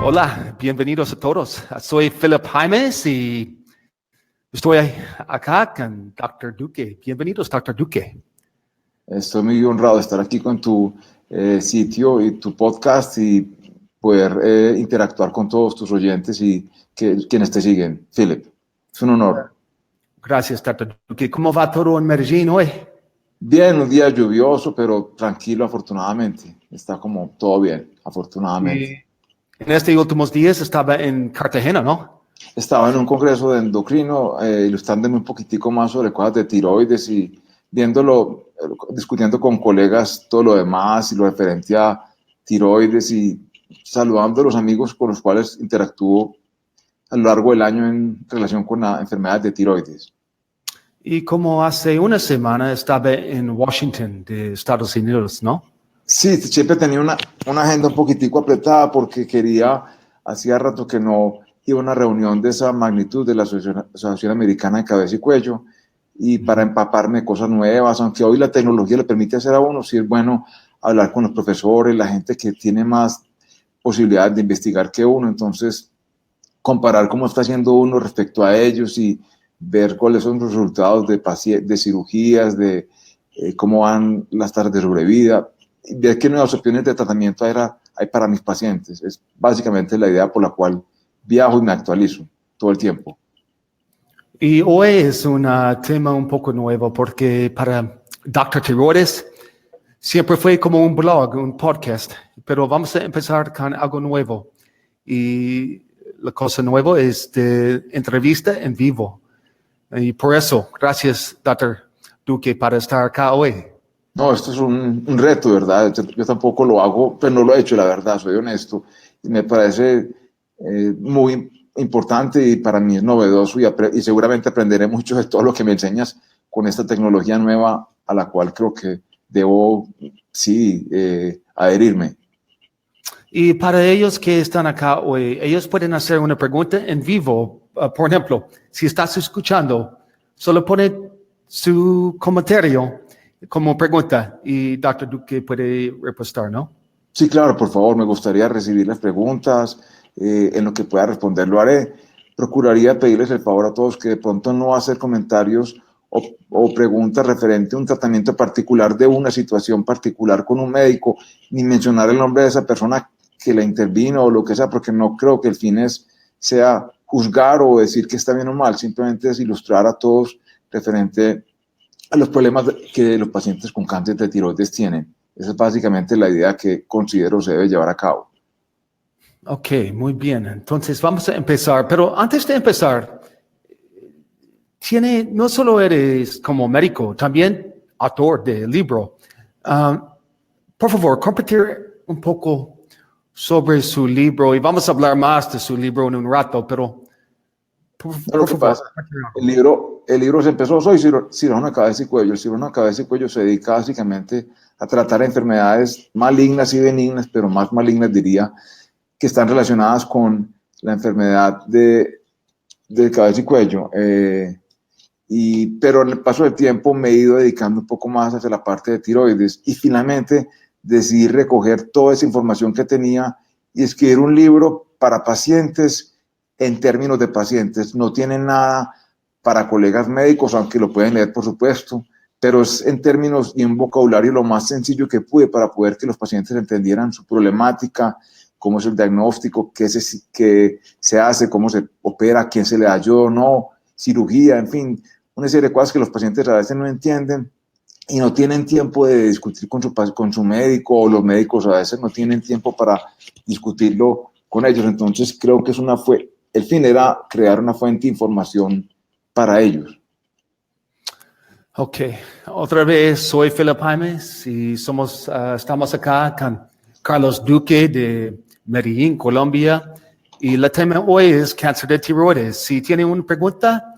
Hola, bienvenidos a todos. Soy Philip Jaimes y estoy acá con Dr. Duque. Bienvenidos, Dr. Duque. Estoy muy honrado de estar aquí con tu sitio y tu podcast y poder interactuar con todos tus oyentes y quienes te siguen. Philip, es un honor. Gracias, Dr. Duque. ¿Cómo va todo en Medellín hoy? Bien, un día lluvioso, pero tranquilo, afortunadamente. Está como todo bien, afortunadamente. Y en estos últimos días estaba en Cartagena, ¿no? Estaba en un congreso de endocrino, ilustrándome un poquitico más sobre cosas de tiroides y viéndolo, discutiendo con colegas todo lo demás y lo referente a tiroides y saludando a los amigos con los cuales interactúo a lo largo del año en relación con la enfermedad de tiroides. Y como hace una semana estaba en Washington, de Estados Unidos, ¿no? Sí, siempre tenía una agenda un poquitico apretada porque hacía rato que no iba a una reunión de esa magnitud de la Asociación Americana de Cabeza y Cuello y para empaparme cosas nuevas, aunque hoy la tecnología le permite hacer a uno, sí es bueno hablar con los profesores, la gente que tiene más posibilidades de investigar que uno, entonces comparar cómo está haciendo uno respecto a ellos y ver cuáles son los resultados de cirugías, de cómo van las tasas de sobrevida, y ver qué nuevas opciones de tratamiento hay para mis pacientes. Es básicamente la idea por la cual viajo y me actualizo todo el tiempo. Y hoy es un tema un poco nuevo porque para Dr. Tiroides siempre fue como un blog, un podcast, pero vamos a empezar con algo nuevo. Y la cosa nueva es de entrevista en vivo. Y por eso, gracias, Dr. Duque, para estar acá hoy. No, esto es un reto, ¿verdad? Yo tampoco lo hago, pero no lo he hecho, la verdad, soy honesto. Y me parece muy importante y para mí es novedoso y seguramente aprenderé mucho de todo lo que me enseñas con esta tecnología nueva a la cual creo que debo, sí, adherirme. Y para ellos que están acá hoy, ellos pueden hacer una pregunta en vivo. Por ejemplo, si estás escuchando, solo pone su comentario como pregunta y Dr. Duque puede responder, ¿no? Sí, claro, por favor, me gustaría recibir las preguntas, en lo que pueda responder lo haré. Procuraría pedirles el favor a todos que de pronto no hacer comentarios o preguntas referente a un tratamiento particular de una situación particular con un médico, ni mencionar el nombre de esa persona que la intervino o lo que sea, porque no creo que el fin sea juzgar o decir que está bien o mal, simplemente es ilustrar a todos referente a los problemas que los pacientes con cáncer de tiroides tienen. Esa es básicamente la idea que considero se debe llevar a cabo. Ok, muy bien. Entonces vamos a empezar. Pero antes de empezar, no solo eres como médico, también autor de libro. Por favor, compartir un poco sobre su libro y vamos a hablar más de su libro en un rato, pero por favor. Pasa, el libro se empezó, soy cirujano de cabeza y cuello. El cirujano de cabeza y cuello se dedica básicamente a tratar enfermedades malignas y benignas, pero más malignas diría, que están relacionadas con la enfermedad de cabeza y cuello. Pero en el paso del tiempo me he ido dedicando un poco más hacia la parte de tiroides y finalmente decidí recoger toda esa información que tenía y escribir un libro para pacientes en términos de pacientes. No tiene nada para colegas médicos, aunque lo pueden leer por supuesto, pero es en términos y en vocabulario lo más sencillo que pude para poder que los pacientes entendieran su problemática, cómo es el diagnóstico, qué se hace, cómo se opera, quién se le ayuda o no, cirugía, en fin, una serie de cosas que los pacientes a veces no entienden y no tienen tiempo de discutir con su médico, o los médicos a veces no tienen tiempo para discutirlo con ellos. Entonces creo que el fin era crear una fuente de información para ellos. Ok, otra vez soy Philip Jaimes y estamos acá con Carlos Duque de Medellín, Colombia. Y el tema hoy es cáncer de tiroides. Si tiene una pregunta,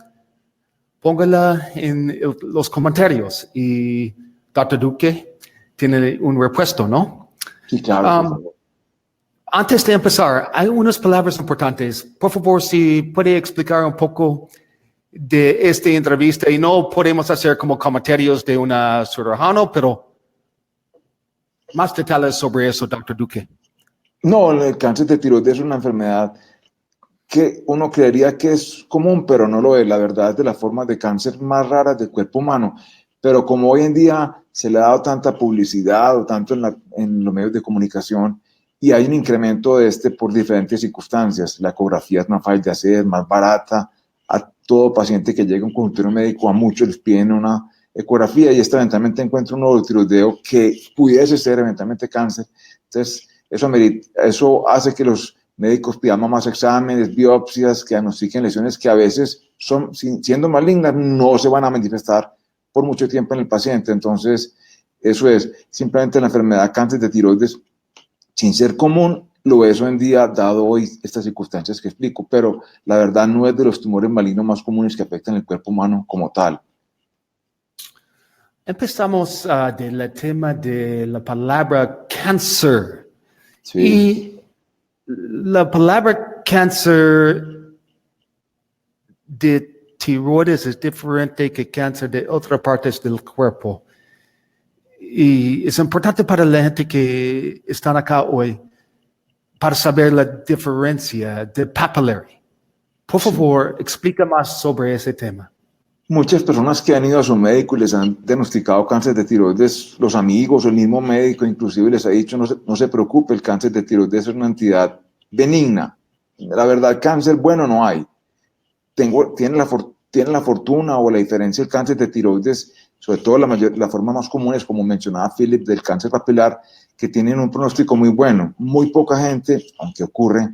póngala en los comentarios y Dr. Duque tiene un repuesto, ¿no? Sí, claro. Antes de empezar, hay unas palabras importantes. Por favor, si puede explicar un poco de esta entrevista y no podemos hacer como comentarios de una cirujano, pero más detalles sobre eso, Dr. Duque. No, el cáncer de tiroides es una enfermedad que uno creería que es común, pero no lo es. La verdad es de las formas de cáncer más raras del cuerpo humano. Pero como hoy en día se le ha dado tanta publicidad o tanto en los medios de comunicación y hay un incremento de este por diferentes circunstancias, la ecografía es más fácil de hacer, más barata. A todo paciente que llega a un consultorio médico, a muchos les piden una ecografía y esta eventualmente encuentra un nódulo tiroideo que pudiese ser eventualmente cáncer. Entonces, eso hace que los médicos pidamos más exámenes, biopsias, que diagnostiquen lesiones que a veces son, siendo malignas, no se van a manifestar por mucho tiempo en el paciente. Entonces, eso es simplemente la enfermedad cáncer de tiroides, sin ser común, lo es hoy en día, dado hoy estas circunstancias que explico, pero la verdad no es de los tumores malignos más comunes que afectan el cuerpo humano como tal. Empezamos del tema de la palabra cáncer. Sí. Y la palabra cáncer de tiroides es diferente que cáncer de otras partes del cuerpo. Y es importante para la gente que están acá hoy para saber la diferencia de papillary. Por favor, explica más sobre ese tema. Muchas personas que han ido a su médico y les han diagnosticado cáncer de tiroides, los amigos o el mismo médico inclusive les ha dicho no se preocupe, el cáncer de tiroides es una entidad benigna. La verdad, cáncer bueno no hay. Tiene la fortuna o la diferencia del cáncer de tiroides, sobre todo la forma más común es, como mencionaba Philip, del cáncer papilar, que tienen un pronóstico muy bueno. Muy poca gente, aunque ocurre,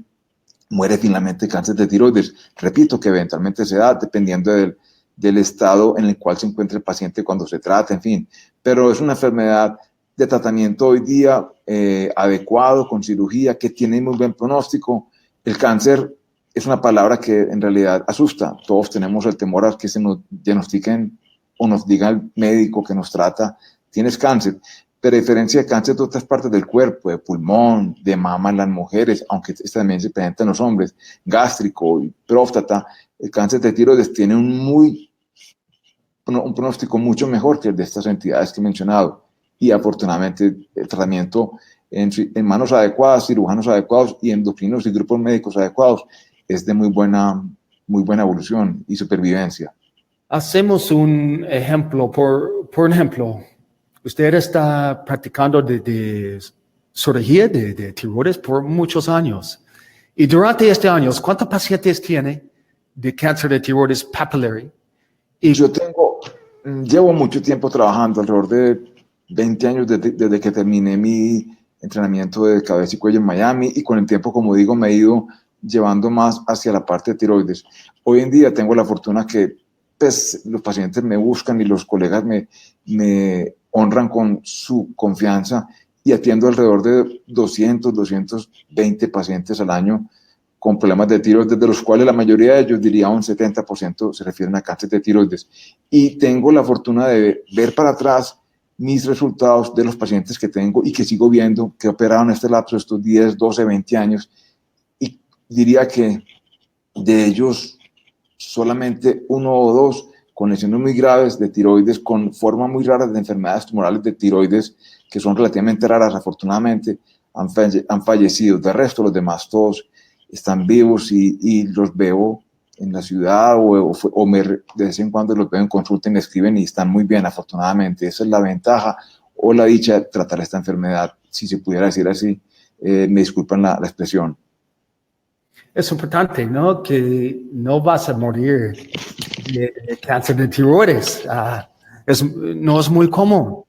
muere finalmente de cáncer de tiroides. Repito que eventualmente se da dependiendo del estado en el cual se encuentra el paciente cuando se trata, en fin. Pero es una enfermedad de tratamiento hoy día adecuado, con cirugía, que tiene muy buen pronóstico. El cáncer es una palabra que en realidad asusta. Todos tenemos el temor a que se nos diagnostiquen o nos diga el médico que nos trata, tienes cáncer. Pero a diferencia de cáncer de otras partes del cuerpo, de pulmón, de mama en las mujeres, aunque este también se presenta en los hombres, gástrico y próstata, el cáncer de tiroides tiene un pronóstico mucho mejor que el de estas entidades que he mencionado. Y afortunadamente el tratamiento en manos adecuadas, cirujanos adecuados y endocrinos y grupos médicos adecuados es de muy buena evolución y supervivencia. Hacemos un ejemplo. Por ejemplo, usted está practicando de cirugía de tiroides por muchos años. Y durante este año, ¿cuántos pacientes tiene de cáncer de tiroides papillary? Y llevo mucho tiempo trabajando, alrededor de 20 años desde que terminé mi entrenamiento de cabeza y cuello en Miami, y con el tiempo, como digo, me he ido llevando más hacia la parte de tiroides. Hoy en día tengo la fortuna que pues, los pacientes me buscan y los colegas me honran con su confianza y atiendo alrededor de 220 pacientes al año con problemas de tiroides, de los cuales la mayoría de ellos, diría un 70%, se refieren a cáncer de tiroides. Y tengo la fortuna de ver para atrás mis resultados de los pacientes que tengo y que sigo viendo, que he operado en este lapso, estos 10, 12, 20 años, y diría que de ellos solamente uno o dos con lesiones muy graves de tiroides, con formas muy raras de enfermedades tumorales de tiroides, que son relativamente raras, afortunadamente, han fallecido. De resto, los demás todos están vivos y los veo en la ciudad de vez en cuando los veo en consulta y me escriben y están muy bien, afortunadamente. Esa es la ventaja o la dicha de tratar esta enfermedad, si se pudiera decir así. Me disculpan la expresión. es importante, ¿no? Que no vas a morir de cáncer de tiroides. No es muy común.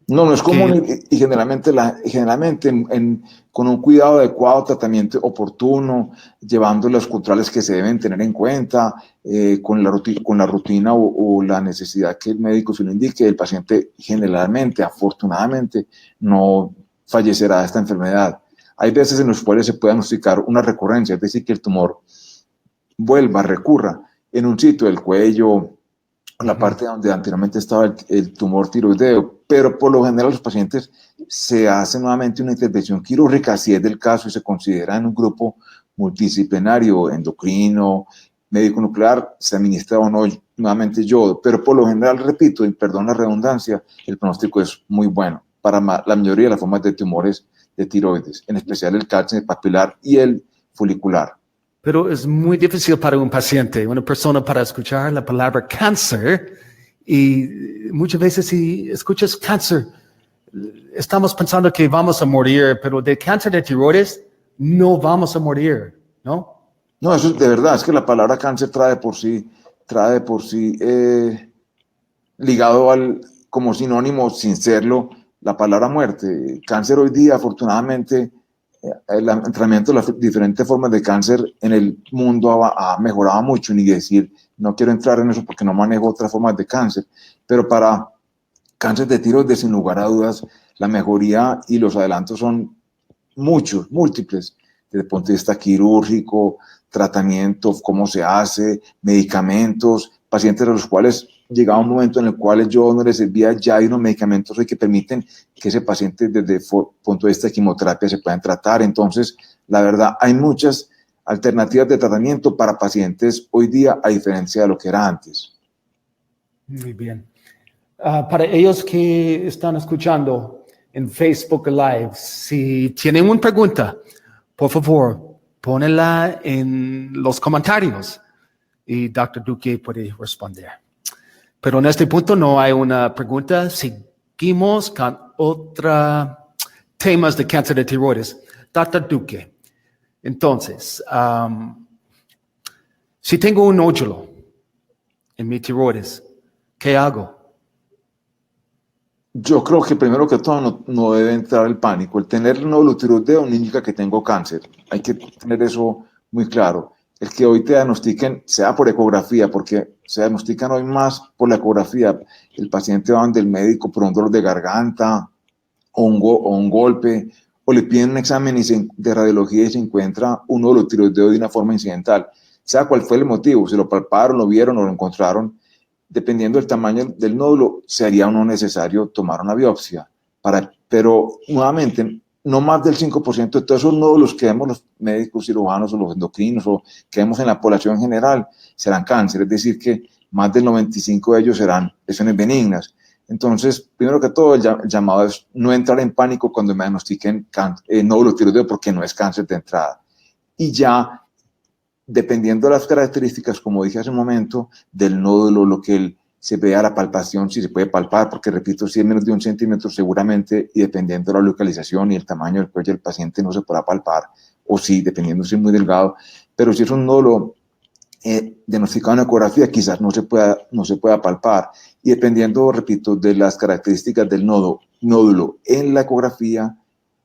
No es común y generalmente, con un cuidado adecuado, tratamiento oportuno, llevando los controles que se deben tener en cuenta, con la rutina o la necesidad que el médico se lo indique, el paciente generalmente, afortunadamente, no fallecerá de esta enfermedad. Hay veces en los cuales se puede diagnosticar una recurrencia, es decir, que el tumor recurra en un sitio del cuello, la parte donde anteriormente estaba el tumor tiroideo, pero por lo general los pacientes se hace nuevamente una intervención quirúrgica, si es del caso y se considera en un grupo multidisciplinario, endocrino, médico nuclear, se administra o no nuevamente yodo, pero por lo general, repito, y perdón la redundancia, el pronóstico es muy bueno para la mayoría de las formas de tumores de tiroides, en especial el cáncer papilar y el folicular. Pero es muy difícil para un paciente, una persona, para escuchar la palabra cáncer, y muchas veces si escuchas cáncer, estamos pensando que vamos a morir, pero de cáncer de tiroides no vamos a morir, ¿no? No, eso es de verdad, es que la palabra cáncer trae de por sí ligado como sinónimo, sin serlo, la palabra muerte. Cáncer hoy día, afortunadamente, el tratamiento de las diferentes formas de cáncer en el mundo ha mejorado mucho, ni decir, no quiero entrar en eso porque no manejo otras formas de cáncer, pero para cáncer de tiroides, sin lugar a dudas, la mejoría y los adelantos son muchos, múltiples, desde el punto de vista quirúrgico, tratamiento, cómo se hace, medicamentos, pacientes a los cuales llegaba un momento en el cual yo no les servía, ya hay unos medicamentos que permiten que ese paciente desde el punto de vista de quimioterapia se puedan tratar. Entonces, la verdad, hay muchas alternativas de tratamiento para pacientes hoy día, a diferencia de lo que era antes. Muy bien. Para ellos que están escuchando en Facebook Live, si tienen una pregunta, por favor, pónela en los comentarios y Dr. Duque puede responder. Pero en este punto no hay una pregunta. Seguimos con otros temas de cáncer de tiroides. Dr. Duque, entonces, si tengo un nódulo en mi tiroides, ¿qué hago? Yo creo que primero que todo no debe entrar el pánico. El tener nódulo tiroideo no indica que tengo cáncer. Hay que tener eso muy claro. El que hoy te diagnostiquen, sea por ecografía, porque se diagnostican hoy más por la ecografía. El paciente va donde el médico por un dolor de garganta o un golpe, o le piden un examen de radiología y se encuentra un nódulo tiroideo de una forma incidental. Sea cual fue el motivo, se lo palparon, lo vieron o lo encontraron, dependiendo del tamaño del nódulo, sería o no necesario tomar una biopsia. Pero nuevamente, no más del 5% de todos esos nódulos que vemos los médicos cirujanos o los endocrinos o que vemos en la población general serán cáncer, es decir, que más del 95% de ellos serán lesiones benignas. Entonces, primero que todo, el llamado es no entrar en pánico cuando me diagnostiquen nódulo tiroideo, porque no es cáncer de entrada. Y ya, dependiendo de las características, como dije hace un momento, del nódulo, lo que se vea a la palpación, si se puede palpar, porque repito, si es menos de 1 centímetro seguramente, y dependiendo de la localización y el tamaño del cuello del paciente no se podrá palpar, o si, dependiendo si es muy delgado, pero si es un nódulo diagnosticado en ecografía, quizás no se pueda palpar, y dependiendo, repito, de las características del nódulo en la ecografía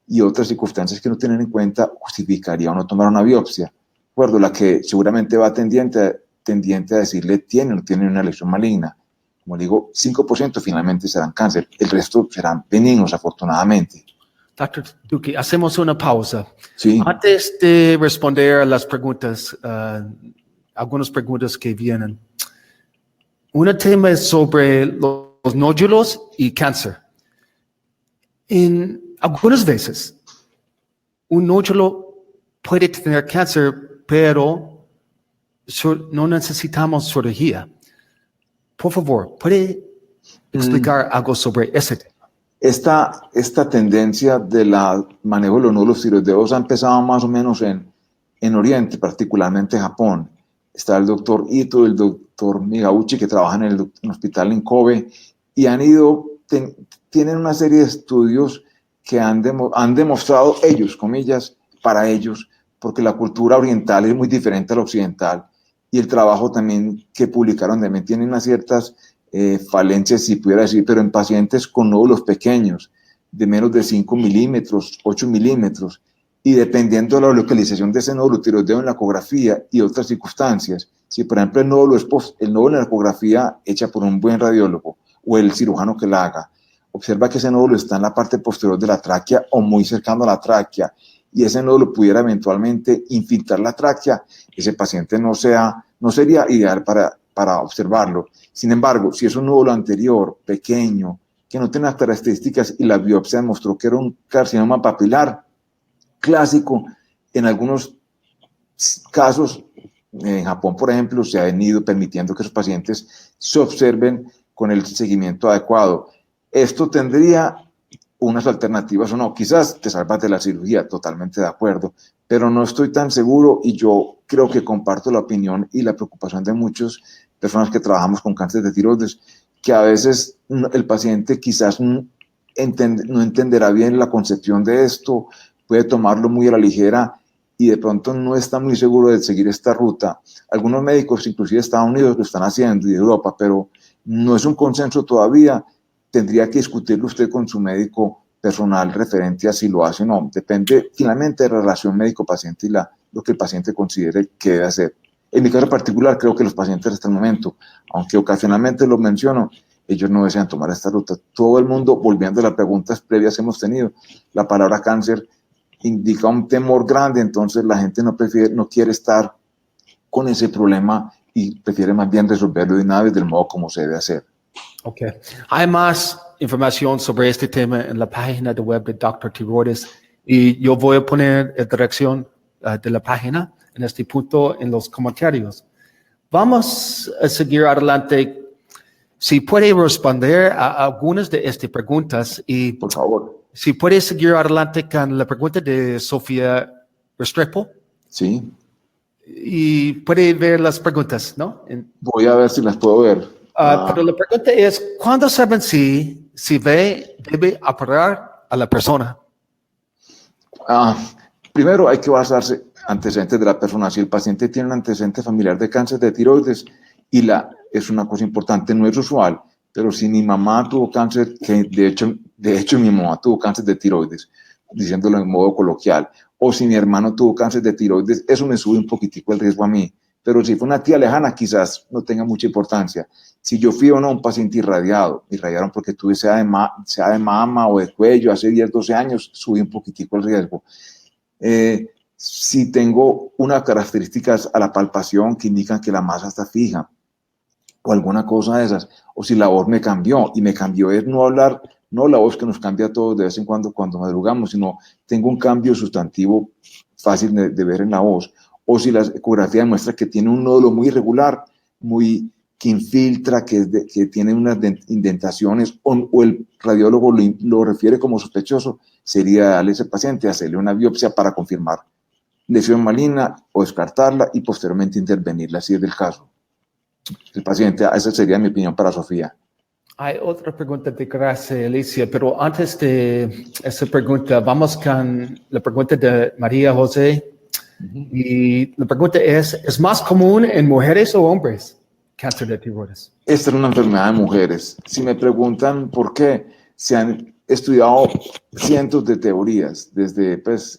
y otras circunstancias que no tienen en cuenta, justificaría o no tomar una biopsia. Acuerdo, la que seguramente va tendiente a decirle tiene o no tiene una lesión maligna. Como digo, 5% finalmente serán cáncer, el resto serán benignos, afortunadamente. Dr. Duque, hacemos una pausa. Sí. Antes de responder a las preguntas, algunas preguntas que vienen, un tema es sobre los nódulos y cáncer. En algunas veces, un nódulo puede tener cáncer, pero no necesitamos cirugía. Por favor, ¿puede explicar algo sobre ese tema? Esta tendencia de la manejo de los nódulos tiroideos ha empezado más o menos en Oriente, particularmente en Japón. Está el doctor Ito y el doctor Migauchi, que trabajan en el hospital en Kobe, y tienen una serie de estudios que han demostrado ellos, comillas, para ellos, porque la cultura oriental es muy diferente a la occidental, y el trabajo también que publicaron también tiene unas ciertas falencias, si pudiera decir, pero en pacientes con nódulos pequeños, de menos de 5 milímetros, 8 milímetros, y dependiendo de la localización de ese nódulo tiroideo en la ecografía y otras circunstancias, si por ejemplo el nódulo en la ecografía hecha por un buen radiólogo o el cirujano que la haga, observa que ese nódulo está en la parte posterior de la tráquea o muy cercano a la tráquea, y ese nódulo pudiera eventualmente infiltrar la tráquea, ese paciente no sería ideal para observarlo. Sin embargo, si es un nódulo anterior, pequeño, que no tiene las características y la biopsia demostró que era un carcinoma papilar clásico, en algunos casos, en Japón, por ejemplo, se ha venido permitiendo que esos pacientes se observen con el seguimiento adecuado. Esto tendría unas alternativas o no. Quizás te salvas de la cirugía, totalmente de acuerdo, pero no estoy tan seguro y yo creo que comparto la opinión y la preocupación de muchas personas que trabajamos con cáncer de tiroides, que a veces el paciente quizás no entenderá bien la concepción de esto, puede tomarlo muy a la ligera y de pronto no está muy seguro de seguir esta ruta. Algunos médicos, inclusive de Estados Unidos, lo están haciendo y de Europa, pero no es un consenso todavía. Tendría que discutirlo usted con su médico personal referente a si lo hace o no. Depende finalmente de la relación médico-paciente y lo que el paciente considere que debe hacer. En mi caso particular, creo que los pacientes hasta el momento, aunque ocasionalmente lo menciono, ellos no desean tomar esta ruta. Todo el mundo, volviendo a las preguntas previas que hemos tenido, la palabra cáncer indica un temor grande, entonces la gente no quiere estar con ese problema y prefiere más bien resolverlo de una vez del modo como se debe hacer. Okay. Hay más información sobre este tema en la página de web de Dr. Tiroides y yo voy a poner la dirección de la página en este punto en los comentarios. Vamos a seguir adelante. Si puede responder a algunas de estas preguntas y por favor. Si puede seguir adelante con la pregunta de Sofía Restrepo. Sí. Y puede ver las preguntas, ¿no? Voy a ver si las puedo ver. Pero la pregunta es, ¿cuándo saben si debe operar a la persona? Primero hay que basarse antecedentes de la persona. Si el paciente tiene un antecedente familiar de cáncer de tiroides, es una cosa importante, no es usual, pero si mi mamá tuvo cáncer, que de hecho mi mamá tuvo cáncer de tiroides, diciéndolo en modo coloquial, o si mi hermano tuvo cáncer de tiroides, eso me sube un poquitico el riesgo a mí. Pero si fue una tía lejana, quizás no tenga mucha importancia. Si yo fui o no un paciente irradiado, me irradiaron porque tuve sea de mama o de cuello hace 10, 12 años, subí un poquitico el riesgo. Si tengo unas características a la palpación que indican que la masa está fija, o alguna cosa de esas, o si la voz me cambió, y me cambió es no hablar, no la voz que nos cambia a todos de vez en cuando madrugamos, sino tengo un cambio sustantivo fácil de ver en la voz, o si la ecografía muestra que tiene un nódulo muy irregular, que infiltra, que tiene unas indentaciones, o el radiólogo lo refiere como sospechoso, sería darle a ese paciente, hacerle una biopsia para confirmar lesión maligna o descartarla y posteriormente intervenirla si es del caso. El paciente, esa sería mi opinión para Sofía. Hay otra pregunta de Gracia Alicia, pero antes de esa pregunta, vamos con la pregunta de María José. Y la pregunta ¿es más común en mujeres o hombres cáncer de tiroides? Esta es una enfermedad de mujeres. Si me preguntan por qué, se han estudiado cientos de teorías.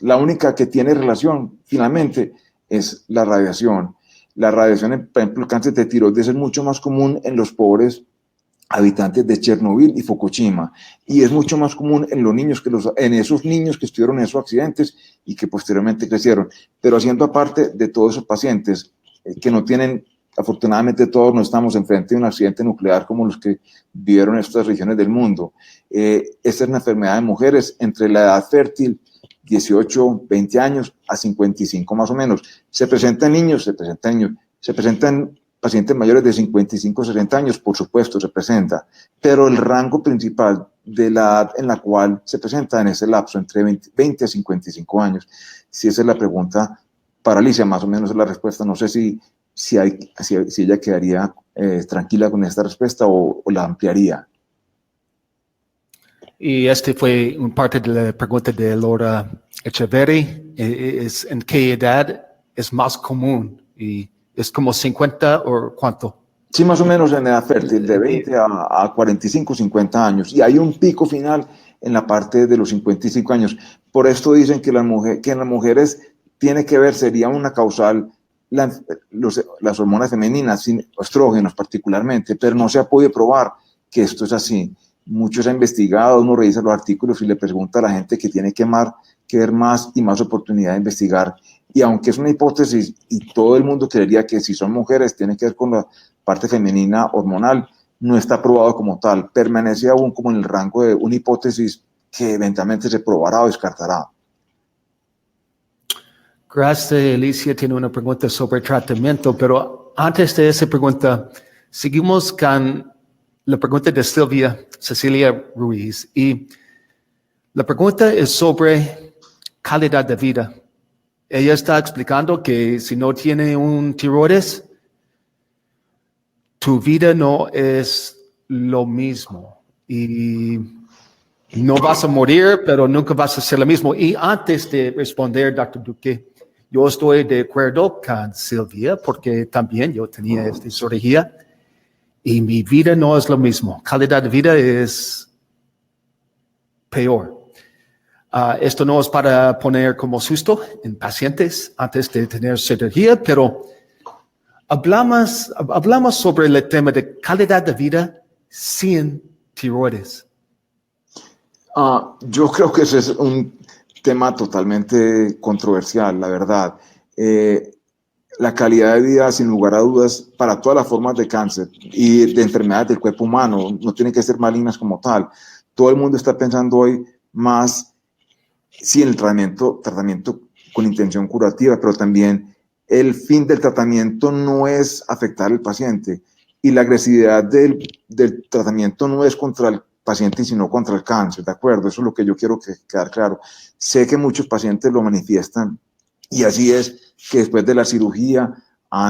La única que tiene relación, finalmente, es la radiación. La radiación, por ejemplo, el cáncer de tiroides es mucho más común en los pobres habitantes de Chernobyl y Fukushima, y es mucho más común en los niños en esos niños que estuvieron en esos accidentes y que posteriormente crecieron. Pero haciendo aparte de todos esos pacientes que no tienen, afortunadamente todos no estamos enfrente de un accidente nuclear como los que vivieron en estas regiones del mundo. Esta es una enfermedad de mujeres entre la edad fértil, 18, 20 años a 55 más o menos. Se presenta en niños, se presentan pacientes mayores de 55 a 60 años, por supuesto, se presenta, pero el rango principal de la edad en la cual se presenta en ese lapso, entre 20 a 55 años. Si esa es la pregunta para Alicia, más o menos es la respuesta. No sé si ella quedaría tranquila con esta respuesta o la ampliaría. Y este fue un parte de la pregunta de Laura Echeverry. ¿En qué edad es más común? Y ¿es como 50 o cuánto? Sí, más o menos en edad fértil, de 20 a 45, 50 años. Y hay un pico final en la parte de los 55 años. Por esto dicen que en las mujeres tiene que ver, sería una causal, las hormonas femeninas, estrógenos particularmente, pero no se ha podido probar que esto es así. Muchos han investigado, uno revisa los artículos y le pregunta a la gente que tiene que ver más y más oportunidad de investigar. Y aunque es una hipótesis y todo el mundo creería que si son mujeres tiene que ver con la parte femenina hormonal, no está probado como tal. Permanece aún como en el rango de una hipótesis que eventualmente se probará o descartará. Gracias, Alicia tiene una pregunta sobre tratamiento, pero antes de esa pregunta, seguimos con la pregunta de Cecilia Ruiz. Y La pregunta es sobre calidad de vida. Ella está explicando que si no tiene un tiroides, tu vida no es lo mismo. Y no vas a morir, pero nunca vas a ser lo mismo. Y antes de responder, Dr. Duque, yo estoy de acuerdo con Silvia, porque también yo tenía esta cirugía y mi vida no es lo mismo. Calidad de vida es peor. Esto no es para poner como susto en pacientes antes de tener cirugía, pero hablamos sobre el tema de calidad de vida sin tiroides. Yo creo que ese es un tema totalmente controversial, la verdad. La calidad de vida, sin lugar a dudas, para todas las formas de cáncer y de enfermedades del cuerpo humano, no tienen que ser malignas como tal. Todo el mundo está pensando hoy más sí en el tratamiento con intención curativa, pero también el fin del tratamiento no es afectar al paciente y la agresividad del tratamiento no es contra el paciente, sino contra el cáncer, ¿de acuerdo? Eso es lo que yo quiero quedar claro. Sé que muchos pacientes lo manifiestan y así es que después de la cirugía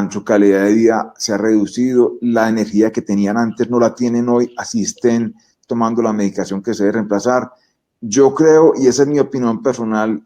su calidad de vida se ha reducido, la energía que tenían antes no la tienen hoy, así estén tomando la medicación que se debe reemplazar. Yo creo, y esa es mi opinión personal,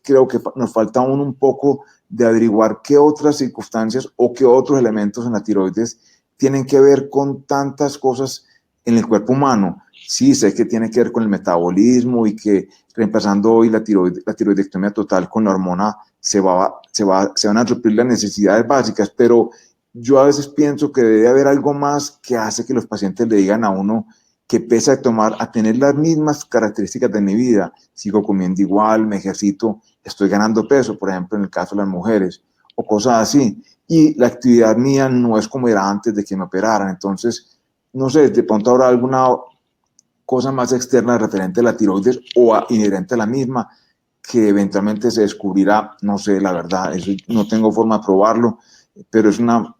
creo que nos falta aún un poco de averiguar qué otras circunstancias o qué otros elementos en la tiroides tienen que ver con tantas cosas en el cuerpo humano. Sí, sé que tiene que ver con el metabolismo y que reemplazando hoy la tiroidectomía total con la hormona se van a suplir las necesidades básicas, pero yo a veces pienso que debe haber algo más que hace que los pacientes le digan a uno que pese a tener las mismas características de mi vida, sigo comiendo igual, me ejercito, estoy ganando peso, por ejemplo, en el caso de las mujeres, o cosas así, y la actividad mía no es como era antes de que me operaran. Entonces, no sé, de pronto habrá alguna cosa más externa referente a la tiroides o inherente a la misma, que eventualmente se descubrirá, no sé, la verdad, eso no tengo forma de probarlo, pero es una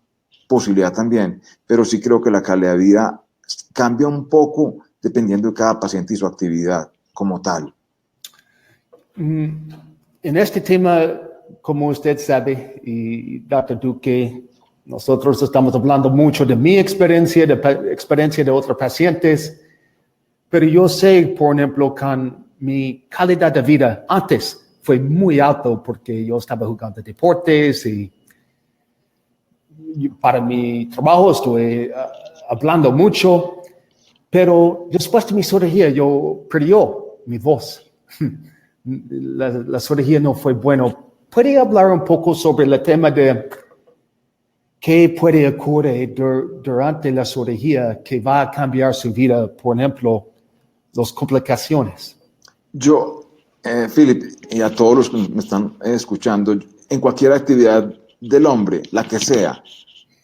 posibilidad también. Pero sí creo que la calidad de vida cambia un poco dependiendo de cada paciente y su actividad como tal. En este tema, como usted sabe, y Dr. Duque, nosotros estamos hablando mucho de mi experiencia, de experiencia de otros pacientes, pero yo sé, por ejemplo, con mi calidad de vida antes fue muy alto porque yo estaba jugando deportes y para mi trabajo estuve hablando mucho, pero después de mi cirugía yo perdió mi voz. La cirugía no fue bueno. ¿Puede hablar un poco sobre el tema de qué puede ocurrir durante la cirugía que va a cambiar su vida, por ejemplo, las complicaciones? Yo, Philip, y a todos los que me están escuchando, en cualquier actividad del hombre, la que sea,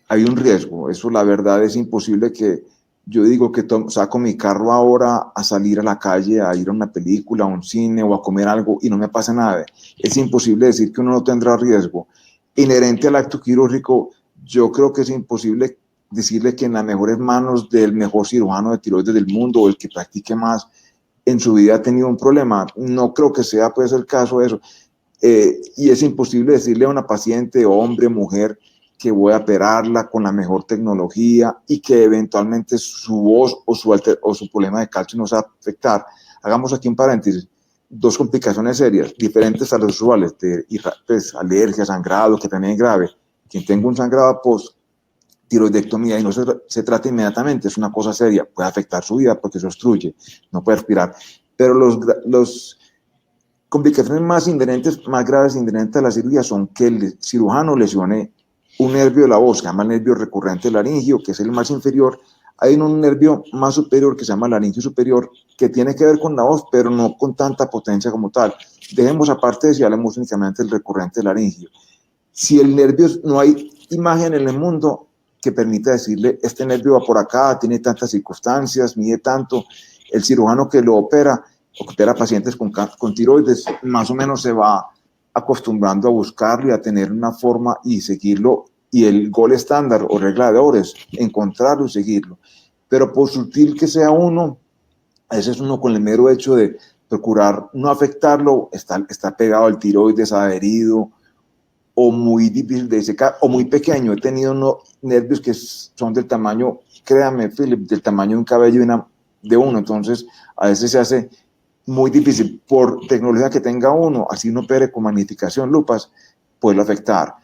hay un riesgo. Eso la verdad es imposible que yo digo que saco mi carro ahora a salir a la calle, a ir a una película, a un cine o a comer algo y no me pasa nada. Es imposible decir que uno no tendrá riesgo. Inherente al acto quirúrgico, yo creo que es imposible decirle que en las mejores manos del mejor cirujano de tiroides del mundo o el que practique más en su vida ha tenido un problema. No creo que sea pues el caso de eso. Y es imposible decirle a una paciente, hombre, mujer, que voy a operarla con la mejor tecnología y que eventualmente su voz o su problema de calcio no se va a afectar. Hagamos aquí un paréntesis. 2 complicaciones serias, diferentes a las usuales, pues, alergia, sangrado, que también es grave. Quien tenga un sangrado post tiroidectomía y no se trata inmediatamente, es una cosa seria, puede afectar su vida porque se obstruye, no puede respirar. Pero los complicaciones más graves inherentes a la cirugía son que el cirujano lesione un nervio de la voz, que se llama el nervio recurrente laringio, que es el más inferior. Hay un nervio más superior que se llama laringio superior, que tiene que ver con la voz, pero no con tanta potencia como tal. Dejemos aparte de si hablamos únicamente del recurrente laringio. Si el nervio, no hay imagen en el mundo que permita decirle, este nervio va por acá, tiene tantas circunstancias, mide tanto. El cirujano que lo opera, o que opera pacientes con tiroides, más o menos se va acostumbrando a buscarlo y a tener una forma y seguirlo, y el gol estándar o regla de oro es encontrarlo y seguirlo. Pero por sutil que sea uno, a veces uno con el mero hecho de procurar no afectarlo, está pegado al tiroides, adherido, o muy difícil de secar, o muy pequeño. He tenido nervios que son del tamaño, créame, Philip, del tamaño de un cabello de uno. Entonces, a veces se hace muy difícil por tecnología que tenga uno, así uno opere con magnificación, lupas, puede afectar.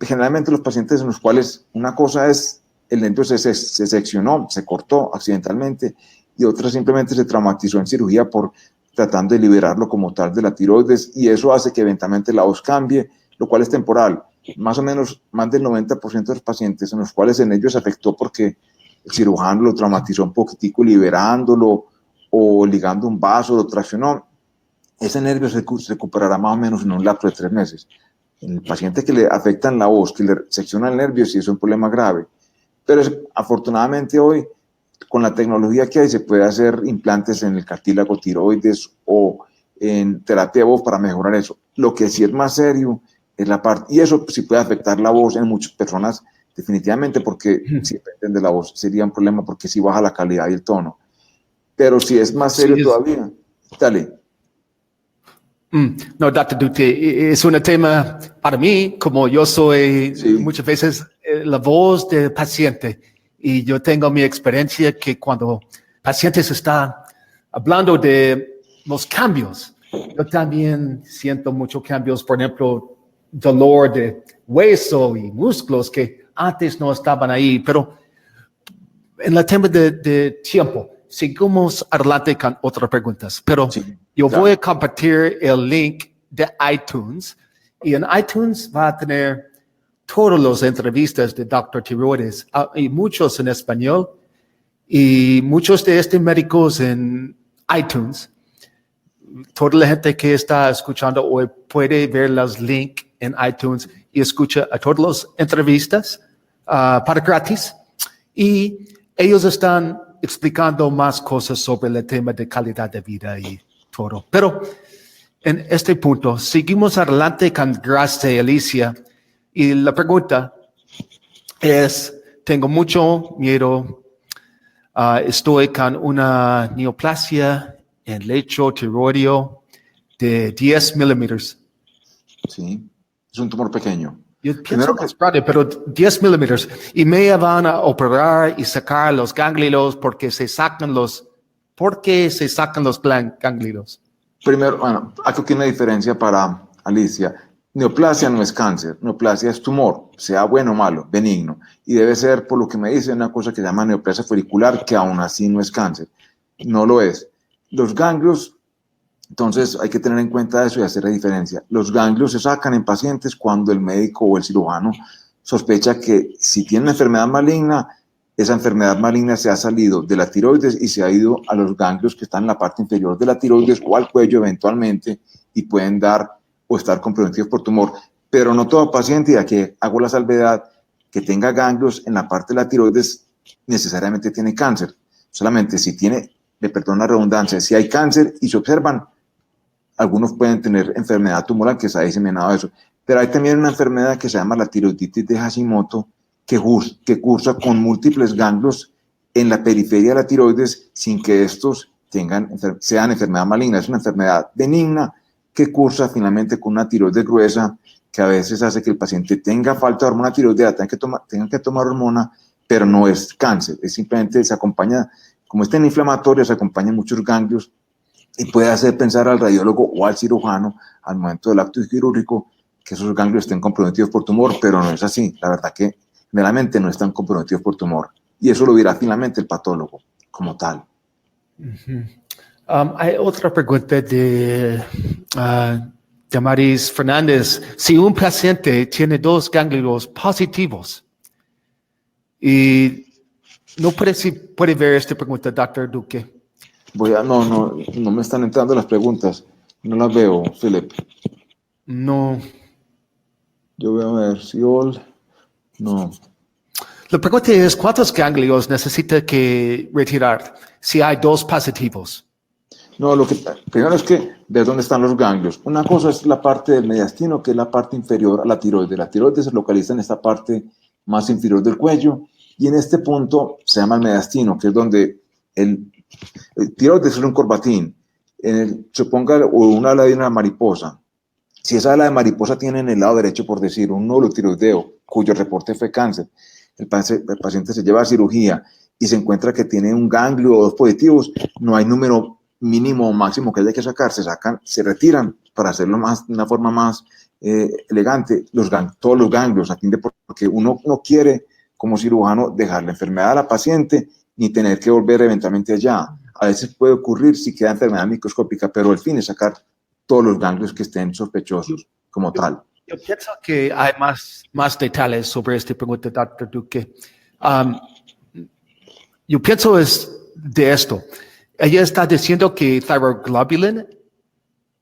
Generalmente los pacientes en los cuales una cosa es el nervio se seccionó, se cortó accidentalmente, y otra simplemente se traumatizó en cirugía por tratando de liberarlo como tal de la tiroides, y eso hace que eventualmente la voz cambie, lo cual es temporal. Más o menos más del 90% de los pacientes en los cuales el nervio se afectó porque el cirujano lo traumatizó un poquitico liberándolo o ligando un vaso, lo traccionó, ese nervio se recuperará más o menos en un lapso de 3 meses. El paciente que le afectan la voz, que le secciona el nervio, sí es un problema grave. Pero afortunadamente hoy, con la tecnología que hay, se puede hacer implantes en el cartílago tiroides o en terapia de voz para mejorar eso. Lo que sí es más serio es la parte, y eso sí puede afectar la voz en muchas personas definitivamente, porque si dependen de la voz sería un problema porque sí baja la calidad y el tono. Pero si es más serio todavía, dale. No, Dr. Duque, es un tema para mí, como yo soy muchas veces la voz del paciente, y yo tengo mi experiencia que cuando pacientes están hablando de los cambios, yo también siento muchos cambios, por ejemplo, dolor de hueso y músculos que antes no estaban ahí, pero en el tema de tiempo, seguimos adelante con otras preguntas, pero yo voy a compartir el link de iTunes, y en iTunes va a tener todas las entrevistas de Dr. Tiroides, y muchos en español, y muchos de estos médicos en iTunes. Toda la gente que está escuchando hoy puede ver los links en iTunes y escucha a todas las entrevistas para gratis, y ellos están explicando más cosas sobre el tema de calidad de vida y todo. Pero en este punto, seguimos adelante con Gracia Alicia. Y la pregunta es, tengo mucho miedo, estoy con una neoplasia en lecho tiroideo de 10 milímetros. Sí, es un tumor pequeño. Yo pienso más grande, pero 10 milímetros. Y me van a operar y sacar los ganglios porque se sacan los ganglios. Primero, bueno, aquí hay una diferencia para Alicia. Neoplasia no es cáncer, neoplasia es tumor, sea bueno o malo, benigno. Y debe ser, por lo que me dice, una cosa que se llama neoplasia folicular, que aún así no es cáncer. No lo es. Los ganglios, entonces hay que tener en cuenta eso y hacer la diferencia. Los ganglios se sacan en pacientes cuando el médico o el cirujano sospecha que si tiene una enfermedad maligna, esa enfermedad maligna se ha salido de la tiroides y se ha ido a los ganglios que están en la parte inferior de la tiroides o al cuello eventualmente, y pueden dar o estar comprometidos por tumor. Pero no todo paciente, y aquí hago la salvedad, que tenga ganglios en la parte de la tiroides necesariamente tiene cáncer. Solamente si tiene, le perdono la redundancia, si hay cáncer y se observan, algunos pueden tener enfermedad tumoral que se ha diseminado eso. Pero hay también una enfermedad que se llama la tiroiditis de Hashimoto, que cursa con múltiples ganglios en la periferia de la tiroides sin que estos sean enfermedad maligna. Es una enfermedad benigna que cursa finalmente con una tiroides gruesa, que a veces hace que el paciente tenga falta de hormona tiroidea, tenga que tomar hormona, pero no es cáncer, es simplemente se acompaña, como está en inflamatorio, se acompañan muchos ganglios y puede hacer pensar al radiólogo o al cirujano al momento del acto quirúrgico que esos ganglios estén comprometidos por tumor, pero no es así. La verdad que generalmente no están comprometidos por tumor, y eso lo dirá finalmente el patólogo como tal. Hay otra pregunta de Damaris Fernández. Si un paciente tiene 2 ganglios positivos y no puede ver esta pregunta, Dr. Duque. No me están entrando las preguntas, no las veo, Philip. No. Yo voy a ver si no. La pregunta es, ¿cuántos ganglios necesita que retirar si hay 2 positivos? No, lo que primero es que ver dónde están los ganglios. Una cosa es la parte del mediastino, que es la parte inferior a la tiroides. La tiroides se localiza en esta parte más inferior del cuello, y en este punto se llama el mediastino, que es donde el tiroides es un corbatín. suponga una ala de una mariposa. Si esa ala de mariposa tiene en el lado derecho, por decir, un nódulo tiroideo, cuyo reporte fue cáncer, el paciente se lleva a cirugía y se encuentra que tiene un ganglio o dos positivos, no hay número mínimo o máximo que haya que sacar, se retiran para hacerlo de una forma más elegante, todos los ganglios, porque uno no quiere, como cirujano, dejar la enfermedad a la paciente ni tener que volver eventualmente allá. A veces puede ocurrir si queda enfermedad microscópica, pero el fin es sacar todos los ganglios que estén sospechosos como tal. Yo pienso que hay más detalles sobre esta pregunta, Dr. Duque. Yo pienso de esto. Ella está diciendo que thyroglobulin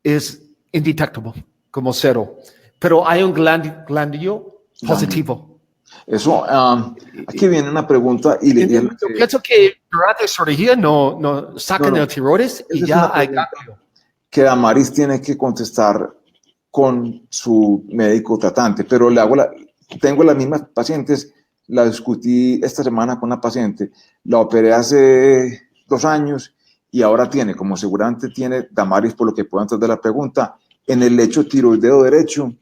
es indetectable, como cero, pero hay un glandio positivo. Eso, aquí viene una pregunta Yo pienso que durante la cirugía no sacan el tiroides y ya hay ganglio. Que Damaris tiene que contestar con su médico tratante, pero tengo las mismas pacientes, la discutí esta semana con una paciente, la operé hace 2 años y ahora tiene, como seguramente tiene Damaris, por lo que puedo entender la pregunta, en el lecho tiroideo derecho,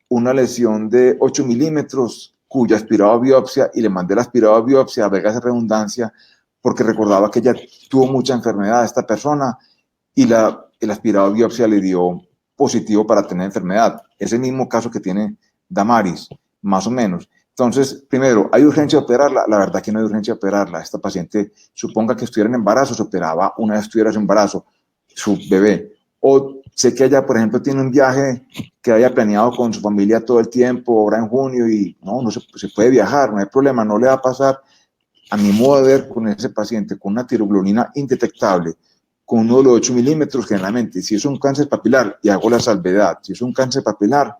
una lesión de 8 milímetros, cuya aspirado a biopsia, y le mandé la aspirado a biopsia, valga esa redundancia, porque recordaba que ella tuvo mucha enfermedad, esta persona, y el aspirado a biopsia le dio positivo para tener enfermedad. Es el mismo caso que tiene Damaris, más o menos. Entonces, primero, ¿hay urgencia de operarla? La verdad que no hay urgencia de operarla. Esta paciente, suponga que estuviera en embarazo, se operaba una vez estuviera en embarazo, su bebé. O sé que ella, por ejemplo, tiene un viaje que haya planeado con su familia todo el tiempo, ahora en junio, y no se puede viajar, no hay problema, no le va a pasar. A mi modo de ver, con ese paciente con una tiroglobulina indetectable, con un nódulo de 8 milímetros, generalmente, si es un cáncer papilar, y hago la salvedad, si es un cáncer papilar,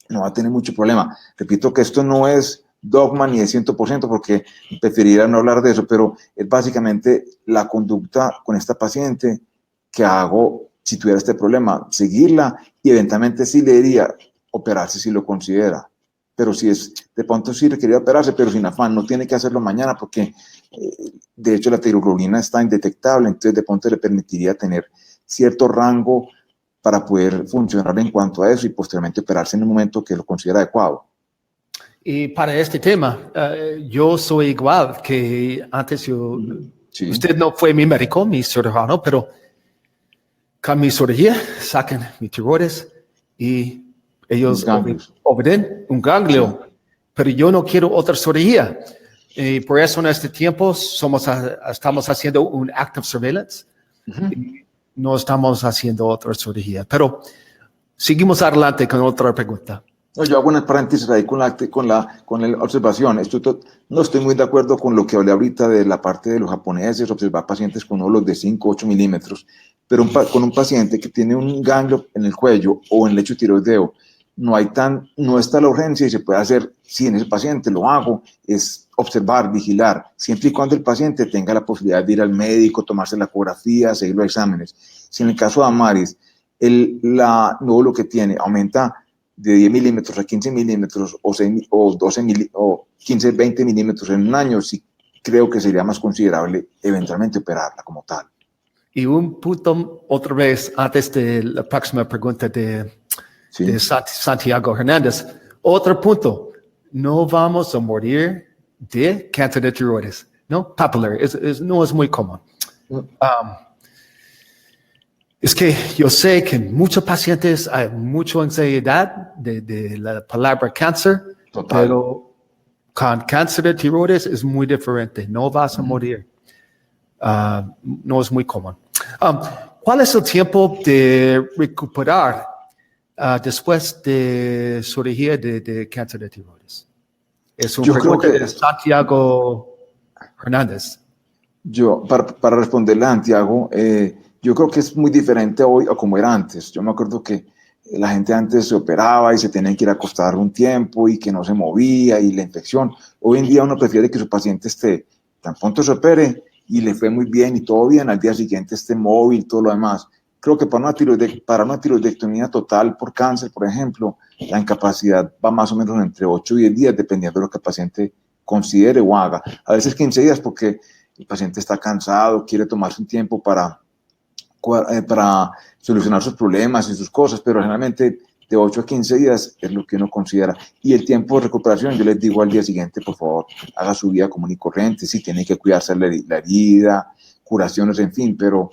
no va a tener mucho problema. Repito que esto no es dogma ni de 100%, porque preferiría no hablar de eso, pero es básicamente la conducta con esta paciente que hago si tuviera este problema, seguirla, y eventualmente sí le diría operarse si lo considera. Pero si es, de pronto sí requería operarse, pero sin afán, no tiene que hacerlo mañana, porque de hecho la tiroglobulina está indetectable, entonces de pronto le permitiría tener cierto rango para poder funcionar en cuanto a eso y posteriormente operarse en un momento que lo considera adecuado. Y para este tema, yo soy igual que antes. Sí. Usted no fue mi médico, mi cirujano, pero con mi cirugía sacan mi tiroides y ellos obedecen un ganglio, sí. Pero yo no quiero otra cirugía. Y por eso en este tiempo estamos haciendo un active surveillance. Y no estamos haciendo otra cirugía. Pero seguimos adelante con otra pregunta. No, yo hago una paréntesis ahí con la observación. No estoy muy de acuerdo con lo que hablé ahorita de la parte de los japoneses, observar pacientes con nódulos de 5 o 8 milímetros, pero con un paciente que tiene un ganglio en el cuello o en el lecho tiroideo, no está la urgencia y se puede hacer, si en ese paciente lo hago, es observar, vigilar, siempre y cuando el paciente tenga la posibilidad de ir al médico, tomarse la ecografía, seguir los exámenes. Si en el caso de Damaris, la nódulo que tiene aumenta de 10 milímetros a 15 milímetros o 15, 20 milímetros en un año, sí creo que sería más considerable eventualmente operarla como tal. Y un punto, otra vez, antes de la próxima pregunta de Santiago Hernández, otro punto, no vamos a morir de cáncer de tiroides, ¿no? Papilar, no es muy común. Es que yo sé que en muchos pacientes hay mucha ansiedad de la palabra cáncer, total. Pero con cáncer de tiroides es muy diferente, no vas a morir. No es muy común. ¿Cuál es el tiempo de recuperar después de cirugía de cáncer de tiroides? Es una pregunta de Santiago Hernández. Para responderle a Santiago, yo creo que es muy diferente hoy a como era antes. Yo me acuerdo que la gente antes se operaba y se tenía que ir a acostar un tiempo y que no se movía y la infección. Hoy en día uno prefiere que su paciente esté, tan pronto se opere y le fue muy bien y todo bien, al día siguiente esté móvil, todo lo demás. Creo que para una tiroidectomía total por cáncer, por ejemplo, la incapacidad va más o menos entre 8 y 10 días, dependiendo de lo que el paciente considere o haga. A veces 15 días porque el paciente está cansado, quiere tomarse un tiempo para para solucionar sus problemas y sus cosas, pero generalmente de 8 a 15 días es lo que uno considera. Y el tiempo de recuperación, yo les digo al día siguiente, por favor, haga su vida común y corriente, si tiene que cuidarse la herida, curaciones, en fin, pero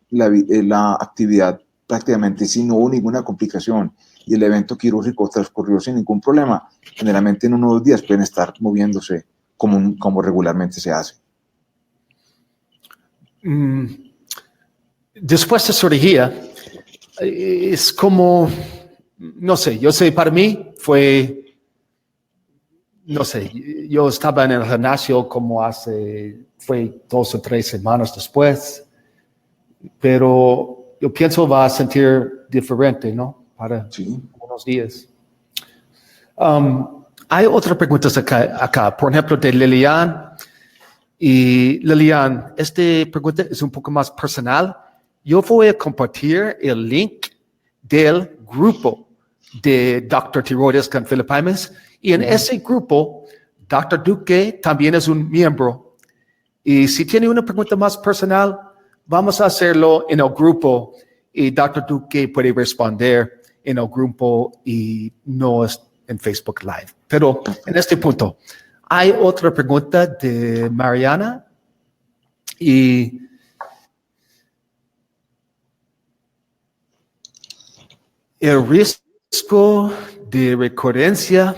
la actividad prácticamente, si no hubo ninguna complicación y el evento quirúrgico transcurrió sin ningún problema, generalmente en unos 2 días pueden estar moviéndose como regularmente se hace. Después de cirugía, es como, no sé, yo sé, para mí fue, no sé, yo estaba en el gimnasio como fue 2 o 3 semanas después, pero yo pienso va a sentir diferente, ¿no? Para unos días. Hay otras preguntas acá, por ejemplo, de Lilian. Y Lilian, esta pregunta es un poco más personal. Yo voy a compartir el link del grupo de Dr. Tiroides con Philip Hymas. Y en ese grupo, Dr. Duque también es un miembro. Y si tiene una pregunta más personal, vamos a hacerlo en el grupo y Dr. Duque puede responder en el grupo y no en Facebook Live. Pero en este punto, hay otra pregunta de Mariana y el riesgo de recurrencia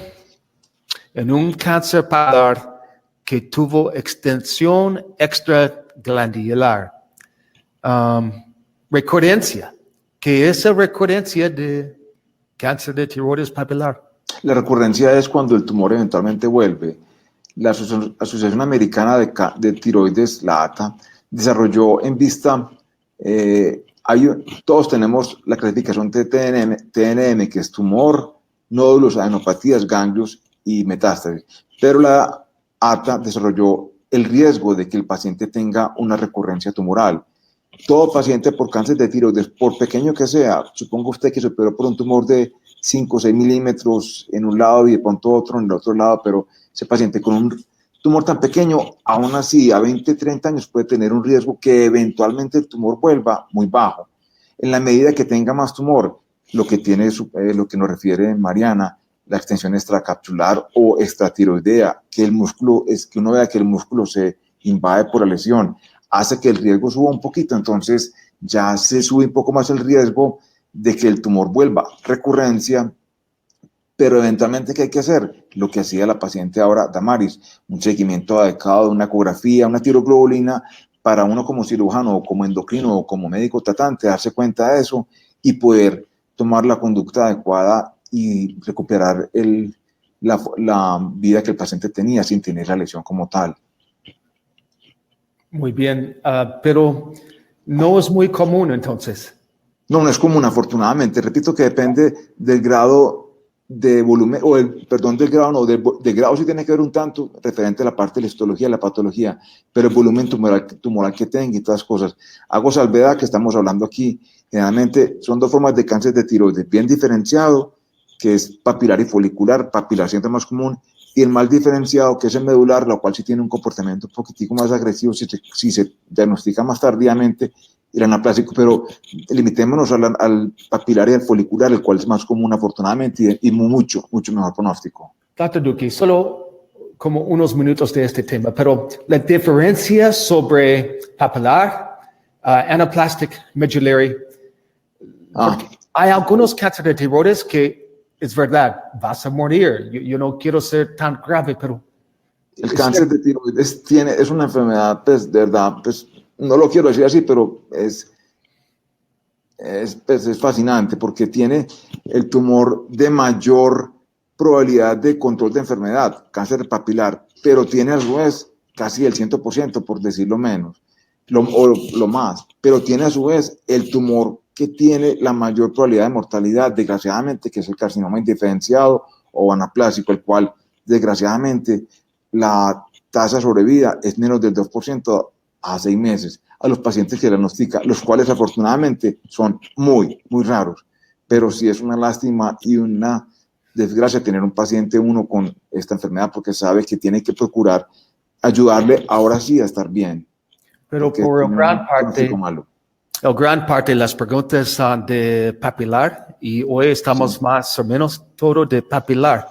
en un cáncer papilar que tuvo extensión extraglandular. Recurrencia. ¿Qué es la recurrencia de cáncer de tiroides papilar? La recurrencia es cuando el tumor eventualmente vuelve. La Asociación Americana de Tiroides, la ATA, desarrolló en vista, todos tenemos la clasificación de TNM, que es tumor, nódulos, adenopatías, ganglios y metástasis, pero la ATA desarrolló el riesgo de que el paciente tenga una recurrencia tumoral. Todo paciente por cáncer de tiroides, por pequeño que sea, suponga usted que se operó por un tumor de 5 o 6 milímetros en un lado y de pronto otro en el otro lado, pero ese paciente con un tumor tan pequeño, aún así a 20, 30 años puede tener un riesgo que eventualmente el tumor vuelva muy bajo. En la medida que tenga más tumor, lo que nos refiere Mariana, la extensión extracapsular o extratiroidea, que uno vea que el músculo se invade por la lesión, hace que el riesgo suba un poquito, entonces ya se sube un poco más el riesgo de que el tumor vuelva. Recurrencia, pero eventualmente, ¿qué hay que hacer? Lo que hacía la paciente ahora, Damaris, un seguimiento adecuado de una ecografía, una tiroglobulina, para uno como cirujano o como endocrino o como médico tratante, darse cuenta de eso y poder tomar la conducta adecuada y recuperar la vida que el paciente tenía sin tener la lesión como tal. Muy bien, pero no es muy común entonces. No es común, afortunadamente. Repito que depende del grado de volumen, del grado, no, del grado sí tiene que ver un tanto referente a la parte de la histología, la patología, pero el volumen tumoral que tenga y todas las cosas. Hago salvedad que estamos hablando aquí, generalmente son 2 formas de cáncer de tiroides, bien diferenciado, que es papilar y folicular, papilar siempre más común, y el mal diferenciado, que es el medular, lo cual sí tiene un comportamiento un poquitico más agresivo si se diagnostica más tardíamente, el anaplásico, pero limitémonos al papilar y al folicular, el cual es más común afortunadamente y mucho mejor pronóstico. Dr. Duque, solo como unos minutos de este tema, pero la diferencia sobre papilar, anaplastic, medullary, hay algunos cánceres de tiroides que es verdad, vas a morir. Yo no quiero ser tan grave, pero... El cáncer de tiroides es una enfermedad, pues, de verdad, pues, no lo quiero decir así, pero es fascinante porque tiene el tumor de mayor probabilidad de control de enfermedad, cáncer papilar, pero tiene a su vez casi el 100%, por decirlo menos, lo más, pero tiene a su vez el tumor que tiene la mayor probabilidad de mortalidad, desgraciadamente, que es el carcinoma indiferenciado o anaplásico, el cual, desgraciadamente, la tasa de sobrevida es menos del 2% a 6 meses a los pacientes que diagnostica, los cuales afortunadamente son muy raros, pero sí es una lástima y una desgracia tener un paciente uno con esta enfermedad porque sabe que tiene que procurar ayudarle ahora sí a estar bien. Pero por gran parte, La gran parte de las preguntas son de papilar y hoy estamos más o menos todo de papilar.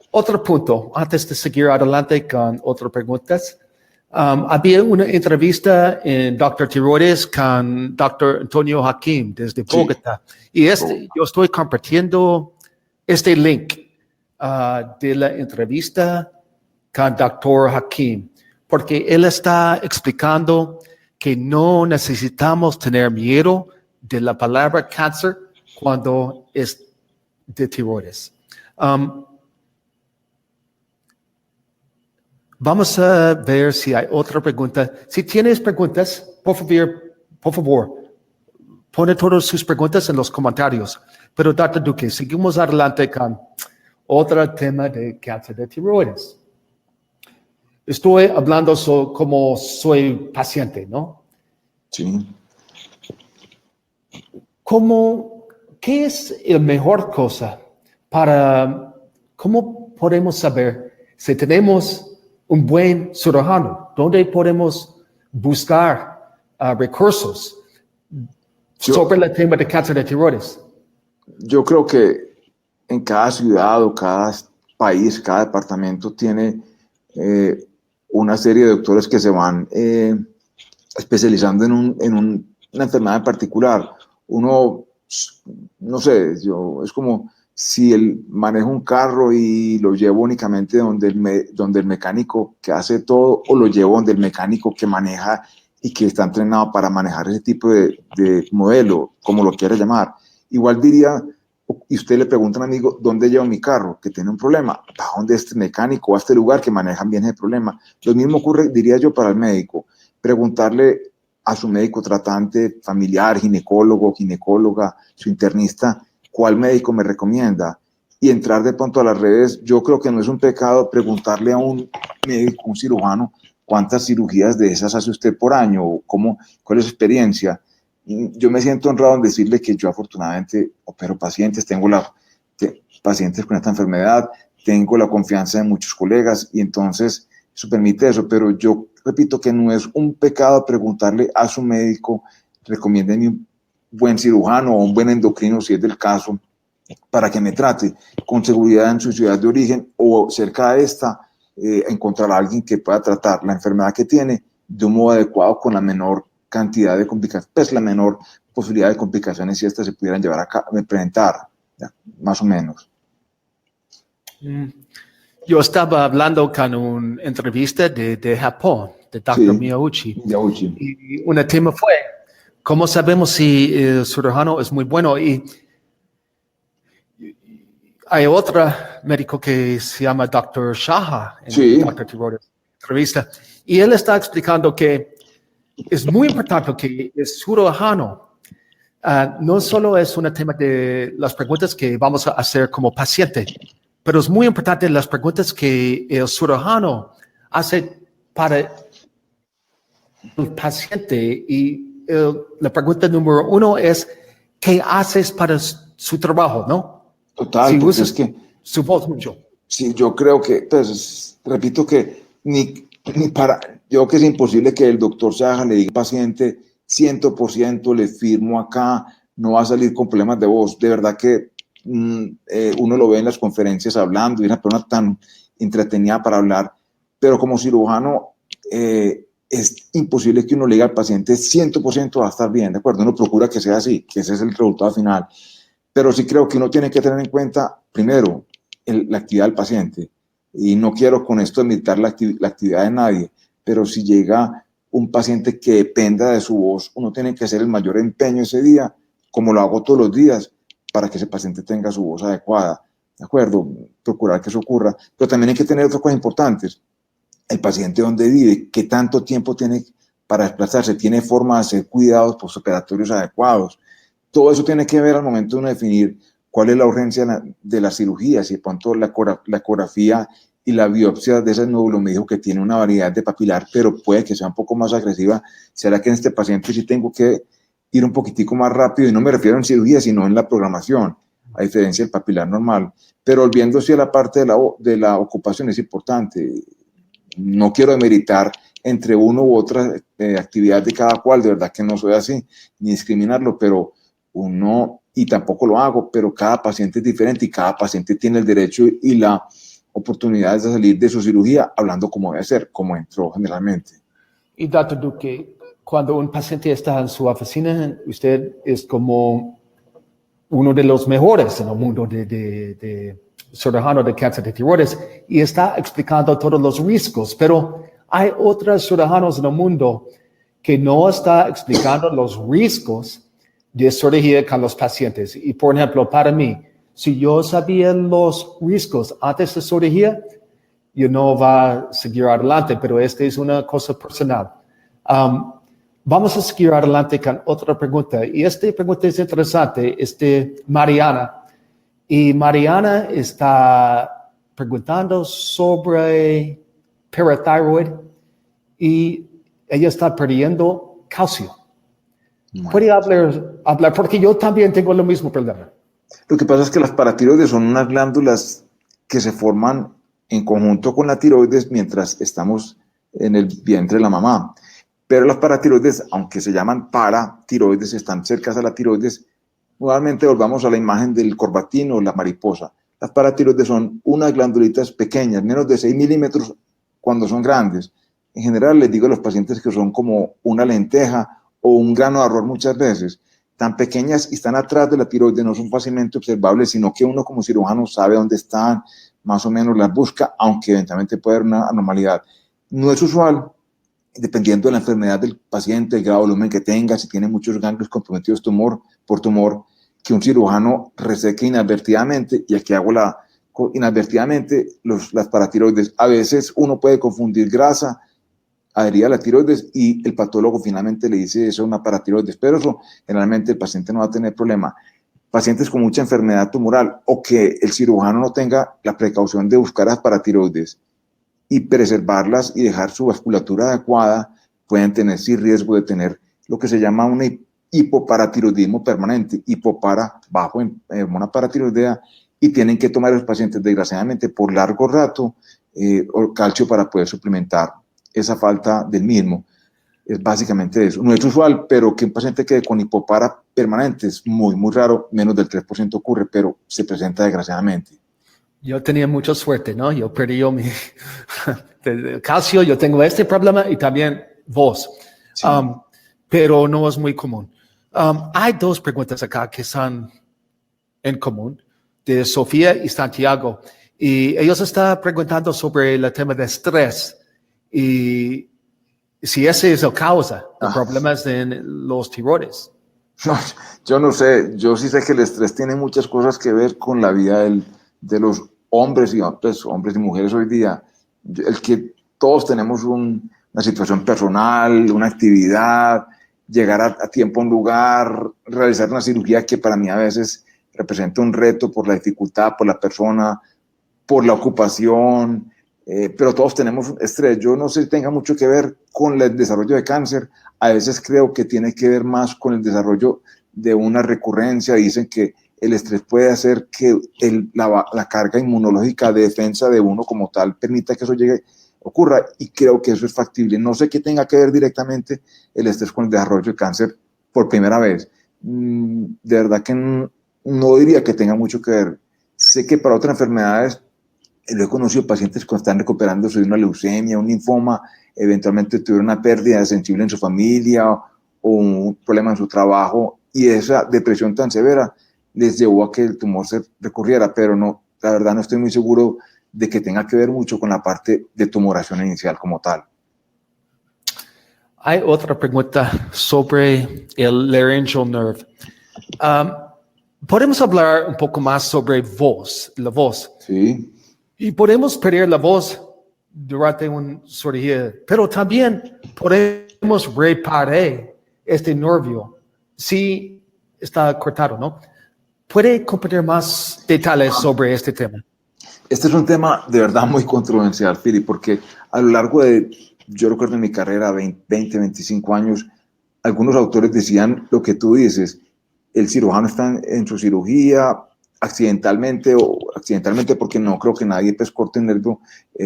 Otro punto, antes de seguir adelante con otras preguntas. Había una entrevista en Dr. Tiroides con Dr. Antonio Hakim desde Bogotá. Y yo estoy compartiendo este link de la entrevista con Dr. Hakim, porque él está explicando que no necesitamos tener miedo de la palabra cáncer cuando es de tiroides. Vamos a ver si hay otra pregunta. Si tienes preguntas, por favor, pone todas sus preguntas en los comentarios. Pero, Dr. Duque, seguimos adelante con otro tema de cáncer de tiroides. Estoy hablando como soy paciente, ¿no? Sí. ¿Qué es la mejor cosa cómo podemos saber si tenemos un buen cirujano? ¿Dónde podemos buscar recursos sobre el tema de cáncer de tiroides? Yo creo que en cada ciudad o cada país, cada departamento tiene una serie de doctores que se van especializando en una enfermedad en particular. Uno, no sé, es como si él maneja un carro y lo llevo únicamente donde el mecánico que hace todo, o lo llevo donde el mecánico que maneja y que está entrenado para manejar ese tipo de modelo, como lo quiera llamar. Igual diría, y usted le pregunta a un amigo, ¿dónde llevo mi carro? Que tiene un problema. ¿A dónde este mecánico o a este lugar que manejan bien ese problema? Lo mismo ocurre, diría yo, para el médico. Preguntarle a su médico tratante, familiar, ginecólogo, ginecóloga, su internista, ¿cuál médico me recomienda? Y entrar de pronto a las redes. Yo creo que no es un pecado preguntarle a un médico, un cirujano, ¿cuántas cirugías de esas hace usted por año? ¿Cuál es su experiencia? Yo me siento honrado en decirle que yo afortunadamente opero pacientes, pacientes con esta enfermedad, tengo la confianza de muchos colegas y entonces eso permite eso, pero yo repito que no es un pecado preguntarle a su médico, recomiéndeme un buen cirujano o un buen endocrino si es del caso, para que me trate con seguridad en su ciudad de origen o cerca de esta, encontrar a alguien que pueda tratar la enfermedad que tiene de un modo adecuado con la menor cantidad de complicaciones, pues la menor posibilidad de complicaciones si estas se pudieran llevar a presentar, ¿ya? Más o menos. Yo estaba hablando con una entrevista de Japón, de Dr. Sí, Miyauchi. Miyauchi. Y un tema fue, ¿cómo sabemos si el cirujano es muy bueno? Y hay otro médico que se llama Dr. Shaha en Sí. Dr. Tiroides entrevista. Y él está explicando que es muy importante que el cirujano no solo es un tema de las preguntas que vamos a hacer como paciente, pero es muy importante las preguntas que el cirujano hace para el paciente. Y la pregunta número uno es, ¿qué haces para su trabajo, no? Total, Si porque usas es que su voz mucho. sí, yo creo que, pues, repito que yo creo que es imposible que el doctor Saja le diga al paciente 100% le firmo acá, no va a salir con problemas de voz. De verdad que uno lo ve en las conferencias hablando y es una persona tan entretenida para hablar, pero como cirujano es imposible que uno le diga al paciente 100% va a estar bien, ¿de acuerdo? Uno procura que sea así, que ese es el resultado final. Pero sí creo que uno tiene que tener en cuenta, primero, la actividad del paciente. Y no quiero con esto limitar la actividad de nadie, pero si llega un paciente que dependa de su voz, uno tiene que hacer el mayor empeño ese día, como lo hago todos los días, para que ese paciente tenga su voz adecuada. ¿De acuerdo? Procurar que eso ocurra. Pero también hay que tener otras cosas importantes. El paciente dónde vive, qué tanto tiempo tiene para desplazarse, tiene forma de hacer cuidados postoperatorios adecuados. Todo eso tiene que ver al momento de uno definir cuál es la urgencia de la cirugía, si de pronto la ecografía y la biopsia de ese nódulo me dijo que tiene una variedad de papilar, pero puede que sea un poco más agresiva. ¿Será que en este paciente sí tengo que ir un poquitico más rápido? Y no me refiero en cirugía, sino en la programación, a diferencia del papilar normal. Pero volviéndose a la parte de la ocupación, es importante. No quiero demeritar entre uno u otra actividad de cada cual. De verdad que no soy así, ni discriminarlo, pero uno, y tampoco lo hago, pero cada paciente es diferente y cada paciente tiene el derecho y la oportunidad de salir de su cirugía hablando como debe ser, como entró generalmente. Y Dr. Duque, cuando un paciente está en su oficina, usted es como uno de los mejores en el mundo de cirujano de cáncer de tiroides y está explicando todos los riesgos, pero hay otros cirujanos en el mundo que no están explicando los riesgos de cirugía con los pacientes. Y por ejemplo, para mí, si yo sabía los riesgos antes de cirugía, yo no va a seguir adelante, pero esta es una cosa personal. Vamos a seguir adelante con otra pregunta. Y esta pregunta es interesante, es de Mariana. Y Mariana está preguntando sobre parathyroid y ella está perdiendo calcio. Bueno. ¿Puede hablar? Porque yo también tengo el mismo problema. Lo que pasa es que las paratiroides son unas glándulas que se forman en conjunto con la tiroides mientras estamos en el vientre de la mamá. Pero las paratiroides, aunque se llaman paratiroides, están cerca a la tiroides. Nuevamente volvamos a la imagen del corbatino o la mariposa. Las paratiroides son unas glandulitas pequeñas, menos de 6 milímetros cuando son grandes. En general les digo a los pacientes que son como una lenteja o un grano de arroz muchas veces. Tan pequeñas y están atrás de la tiroides, no son fácilmente observables, sino que uno como cirujano sabe dónde están, más o menos las busca, aunque eventualmente puede haber una anormalidad. No es usual, dependiendo de la enfermedad del paciente, el grado de volumen que tenga, si tiene muchos ganglios comprometidos por tumor, que un cirujano reseque inadvertidamente, y aquí hago inadvertidamente las paratiroides. A veces uno puede confundir grasa adherida a la tiroides y el patólogo finalmente le dice eso es una paratiroides, pero eso generalmente el paciente no va a tener problema. Pacientes con mucha enfermedad tumoral o que el cirujano no tenga la precaución de buscar las paratiroides y preservarlas y dejar su vasculatura adecuada, pueden tener sí riesgo de tener lo que se llama un hipoparatiroidismo permanente, hipopara bajo en hormona paratiroidea, y tienen que tomar los pacientes desgraciadamente por largo rato calcio para poder suplementar esa falta del mismo. Es básicamente eso. No es usual, pero que un paciente quede con hipopara permanente es muy, muy raro, menos del 3% ocurre, pero se presenta desgraciadamente. Yo tenía mucha suerte, ¿no? Yo perdí mi calcio, yo tengo este problema y también vos. Sí. Pero no es muy común. Hay dos preguntas acá que son en común, de Sofía y Santiago. Y ellos están preguntando sobre el tema de estrés y si ese es la causa de problemas en los tiroides. No, yo no sé, yo sí sé que el estrés tiene muchas cosas que ver con la vida de los hombres y mujeres hoy día. El que todos tenemos una situación personal, una actividad, llegar a tiempo a un lugar, realizar una cirugía que para mí a veces representa un reto por la dificultad, por la persona, por la ocupación, pero todos tenemos estrés. Yo no sé si tenga mucho que ver con el desarrollo de cáncer. A veces creo que tiene que ver más con el desarrollo de una recurrencia. Dicen que el estrés puede hacer que la carga inmunológica de defensa de uno como tal permita que eso ocurra, y creo que eso es factible. No sé qué tenga que ver directamente el estrés con el desarrollo de cáncer por primera vez. De verdad que no diría que tenga mucho que ver. Sé que para otras enfermedades, lo he conocido pacientes que están recuperándose de una leucemia, un linfoma, eventualmente tuvieron una pérdida sensible en su familia o un problema en su trabajo, y esa depresión tan severa les llevó a que el tumor se recurriera, pero no, la verdad no estoy muy seguro de que tenga que ver mucho con la parte de tumoración inicial como tal. Hay otra pregunta sobre el laryngeal nerve. Podemos hablar un poco más sobre la voz. Sí. Y podemos perder la voz durante una cirugía, pero también podemos reparar este nervio si está cortado, ¿no? ¿Puede compartir más detalles sobre este tema? Este es un tema de verdad muy controversial, Philip, porque a lo largo de, yo recuerdo en mi carrera, 20, 25 años, algunos autores decían lo que tú dices: el cirujano está en su cirugía accidentalmente porque no creo que nadie pues corte un nervio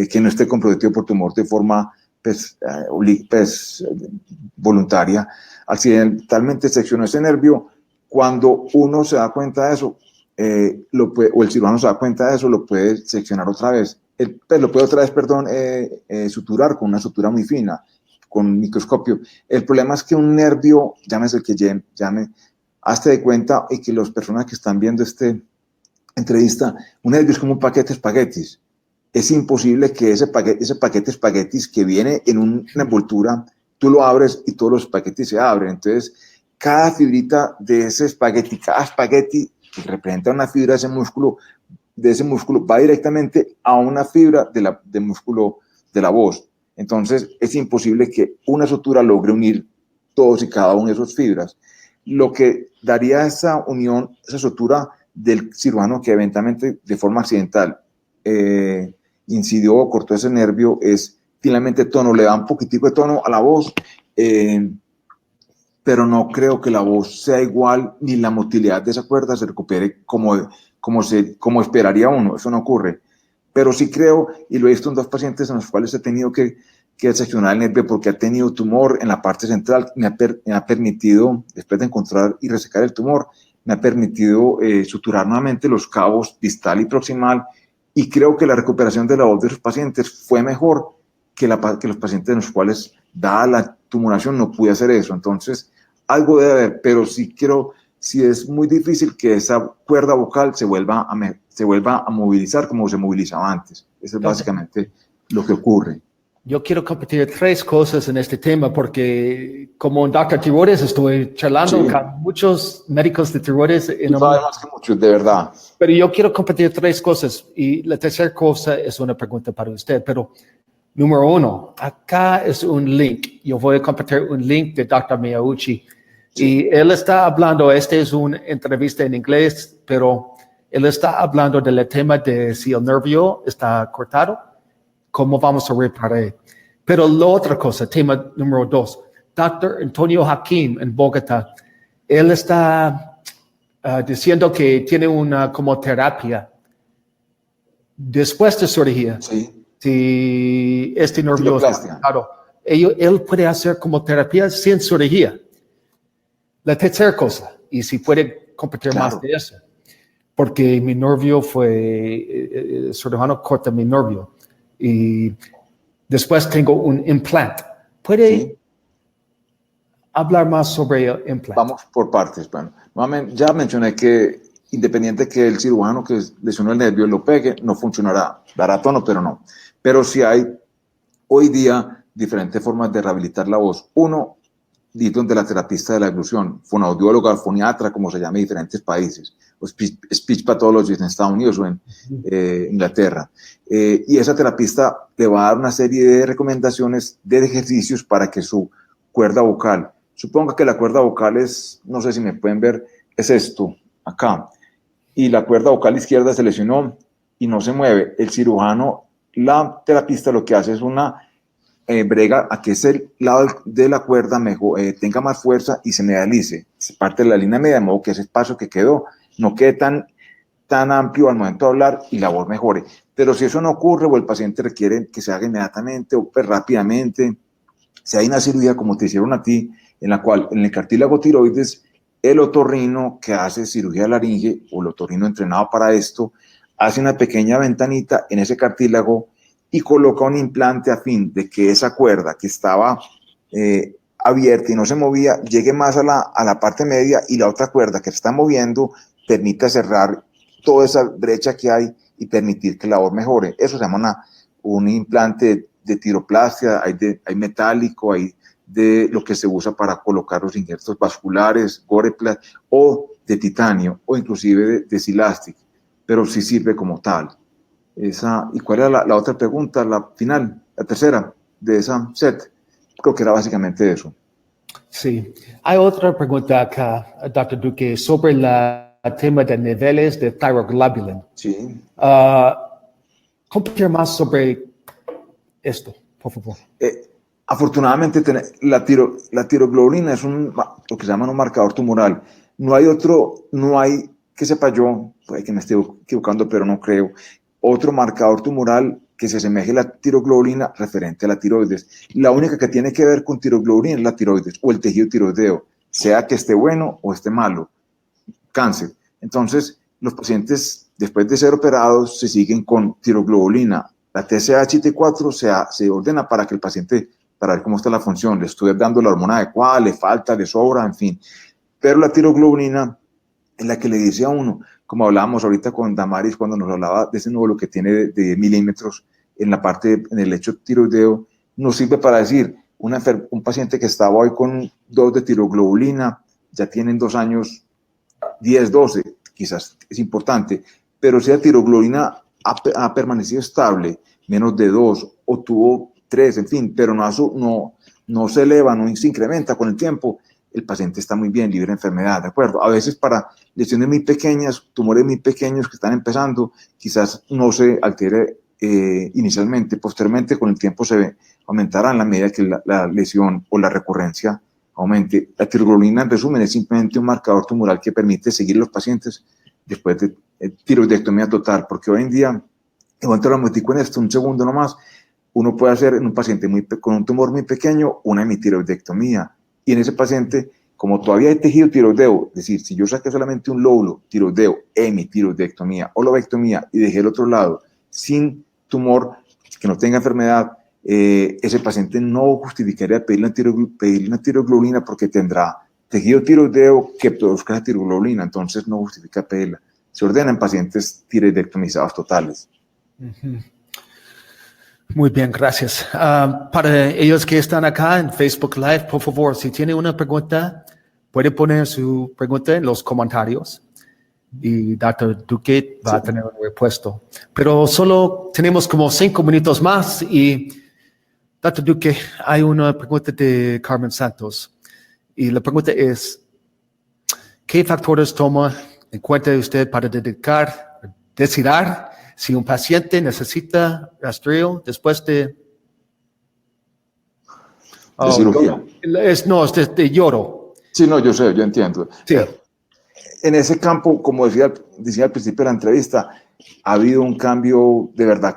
que no esté comprometido por tumor de forma voluntaria, accidentalmente seccionó ese nervio. Cuando uno se da cuenta de eso, o el cirujano se da cuenta de eso, lo puede seccionar otra vez. Lo puede otra vez, suturar con una sutura muy fina, con un microscopio. El problema es que un nervio, llámese el que llame, hazte de cuenta, y que las personas que están viendo esta entrevista, un nervio es como un paquete de espaguetis. Es imposible que ese paquete de espaguetis que viene en una envoltura, tú lo abres y todos los espaguetis se abren. Entonces, cada fibrita de ese espagueti, cada espagueti que representa una fibra de ese músculo, va directamente a una fibra del músculo de la voz. Entonces, es imposible que una sutura logre unir todos y cada una de esas fibras. Lo que daría esa unión, esa sutura del cirujano que eventualmente, de forma accidental, incidió o cortó ese nervio, es finalmente tono, le da un poquitico de tono a la voz, pero no creo que la voz sea igual, ni la motilidad de esa cuerda se recupere como esperaría uno. Eso no ocurre. Pero sí creo, y lo he visto en 2 pacientes en los cuales he tenido que seccionar el nervio porque ha tenido tumor en la parte central, me ha permitido, después de encontrar y resecar el tumor, me ha permitido suturar nuevamente los cabos distal y proximal, y creo que la recuperación de la voz de los pacientes fue mejor que los pacientes en los cuales, dada la tumoración, no pude hacer eso. Entonces, algo debe haber, pero sí es muy difícil que esa cuerda vocal se vuelva a movilizar como se movilizaba antes. Eso es básicamente lo que ocurre. Yo quiero compartir 3 cosas en este tema porque como un doctor tiroides estoy charlando con muchos médicos de tiroides. Tú sabes más que muchos, de verdad. Pero yo quiero compartir 3 cosas y la tercera cosa es una pregunta para usted. Pero número 1, acá es un link. Yo voy a compartir un link de Dr. Miyauchi. Y él está hablando, es una entrevista en inglés, pero él está hablando del tema de si el nervio está cortado, cómo vamos a reparar. Pero la otra cosa, tema número 2, Dr. Antonio Hakim en Bogotá, él está diciendo que tiene una como terapia después de cirugía. Sí. Si este nervio está cortado, él puede hacer como terapia sin cirugía. La tercera cosa, y si puede compartir más de eso, porque mi nervio fue, el cirujano corta mi nervio y después tengo un implante. ¿Puede hablar más sobre el implante? Vamos por partes. Bueno, ya mencioné que independiente que el cirujano que lesionó el nervio lo pegue, no funcionará. Dará tono, pero no. Pero sí hay hoy día diferentes formas de rehabilitar la voz. Uno, donde la terapista de la oclusión, fonoaudióloga, foniatra, como se llama en diferentes países, o speech pathologist en Estados Unidos o en Inglaterra. Y esa terapista le va a dar una serie de recomendaciones de ejercicios para que su cuerda vocal, suponga que la cuerda vocal es, no sé si me pueden ver, es esto, acá, y la cuerda vocal izquierda se lesionó y no se mueve. El cirujano, la terapista lo que hace es una brega a que ese lado de la cuerda tenga más fuerza y se medialice, se parte de la línea media, de modo que ese espacio que quedó no quede tan amplio al momento de hablar y la voz mejore. Pero si eso no ocurre o el paciente requiere que se haga inmediatamente o rápidamente, si hay una cirugía como te hicieron a ti, en la cual en el cartílago tiroides, el otorrino que hace cirugía de laringe o el otorrino entrenado para esto, hace una pequeña ventanita en ese cartílago y coloca un implante a fin de que esa cuerda que estaba abierta y no se movía, llegue más a la parte media, y la otra cuerda que se está moviendo permita cerrar toda esa brecha que hay y permitir que la voz mejore. Eso se llama un implante de tiroplastia, hay metálico, hay de lo que se usa para colocar los injertos vasculares, Goreplas, o de titanio, o inclusive de Silastic, pero sí sirve como tal. ¿Y cuál era la otra pregunta, la final, la tercera de esa set? Creo que era básicamente eso. Sí. Hay otra pregunta acá, Dr. Duque, sobre el tema de niveles de thyroglobulin. Sí. Compartir más sobre esto, por favor. Afortunadamente, la tiroglobulina es lo que se llama un marcador tumoral. No hay, que sepa yo, puede que me esté equivocando, pero no creo, otro marcador tumoral que se asemeje a la tiroglobulina referente a la tiroides. La única que tiene que ver con tiroglobulina es la tiroides o el tejido tiroideo, sea que esté bueno o esté malo, cáncer. Entonces, los pacientes después de ser operados se siguen con tiroglobulina. La TSH y T4 se ordena para que el paciente, para ver cómo está la función, le estoy dando la hormona adecuada, le falta, le sobra, en fin. Pero la tiroglobulina es la que le dice a uno, como hablábamos ahorita con Damaris cuando nos hablaba de ese nódulo que tiene de milímetros en la parte, en el lecho tiroideo, nos sirve para decir, un paciente que estaba hoy con 2 de tiroglobulina, ya tienen 2 años, 10, 12, quizás es importante, pero si la tiroglobulina ha permanecido estable, menos de 2 o tuvo 3, en fin, pero no se eleva, no se incrementa con el tiempo, el paciente está muy bien, libre de enfermedad, ¿de acuerdo? A veces para lesiones muy pequeñas, tumores muy pequeños que están empezando, quizás no se altere inicialmente, posteriormente con el tiempo se aumentará en la medida que la lesión o la recurrencia aumente. La tiroglobulina, en resumen, es simplemente un marcador tumoral que permite seguir a los pacientes después de tiroidectomía total, porque hoy en día, en cuanto lo metico en esto, un segundo nomás, uno puede hacer en un paciente con un tumor muy pequeño una hemitiroidectomía, y en ese paciente, como todavía hay tejido tiroideo, es decir, si yo saqué solamente un lóbulo tiroideo, hemitiroidectomía o lobectomía y dejé el otro lado sin tumor, que no tenga enfermedad, ese paciente no justificaría pedir una tiroglobulina porque tendrá tejido tiroideo que produzca la tiroglobulina, entonces no justifica pedirla. Se ordena en pacientes tiroidectomizados totales. Uh-huh. Muy bien, gracias. Para ellos que están acá en Facebook Live, por favor, si tiene una pregunta, puede poner su pregunta en los comentarios y Dr. Duque va a tener un repuesto. Pero solo tenemos como 5 minutos más y Dr. Duque, hay una pregunta de Carmen Santos y la pregunta es, ¿qué factores toma en cuenta usted para decidir si un paciente necesita rastreo después de cirugía? Es de lloro. Sí, no, yo sé, yo entiendo. Sí. En ese campo, como decía al principio de la entrevista, ha habido un cambio de verdad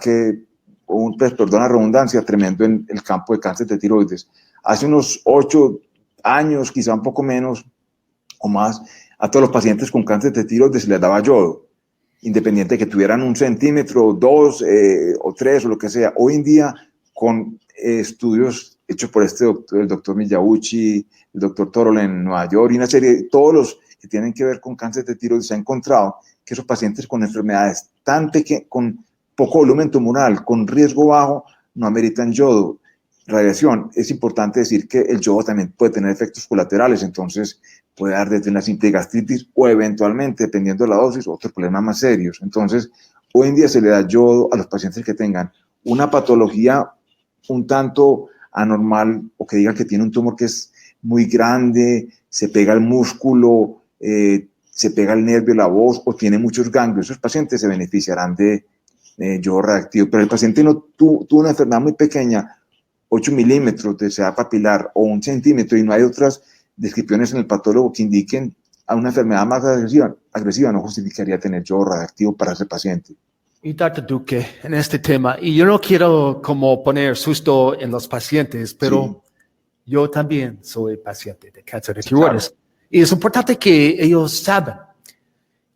perdón la redundancia, tremendo en el campo de cáncer de tiroides. Hace unos 8 años, quizá un poco menos o más, a todos los pacientes con cáncer de tiroides se les daba yodo, independiente de que tuvieran 1 centímetro, 2 o 3 o lo que sea. Hoy en día, con estudios hechos por el doctor Miyauchi, el doctor Torol en Nueva York y una serie de todos los que tienen que ver con cáncer de tiroides, se ha encontrado que esos pacientes con enfermedades con poco volumen tumoral, con riesgo bajo, no ameritan yodo, radiación. Es importante decir que el yodo también puede tener efectos colaterales, entonces puede dar desde una simple gastritis o eventualmente, dependiendo de la dosis, otros problemas más serios. Entonces, hoy en día se le da yodo a los pacientes que tengan una patología un tanto anormal o que diga que tiene un tumor que es muy grande, se pega al músculo, se pega al nervio, la voz o tiene muchos ganglios. Esos pacientes se beneficiarán de yodo radioactivo, pero el paciente no tuvo una enfermedad muy pequeña, 8 milímetros de seda papilar o 1 centímetro y no hay otras descripciones en el patólogo que indiquen a una enfermedad más agresiva no justificaría tener yodo radioactivo para ese paciente. Y Dr. Duque, en este tema, y yo no quiero como poner susto en los pacientes, pero yo también soy paciente de cáncer de tiroides. Claro. Y es importante que ellos saben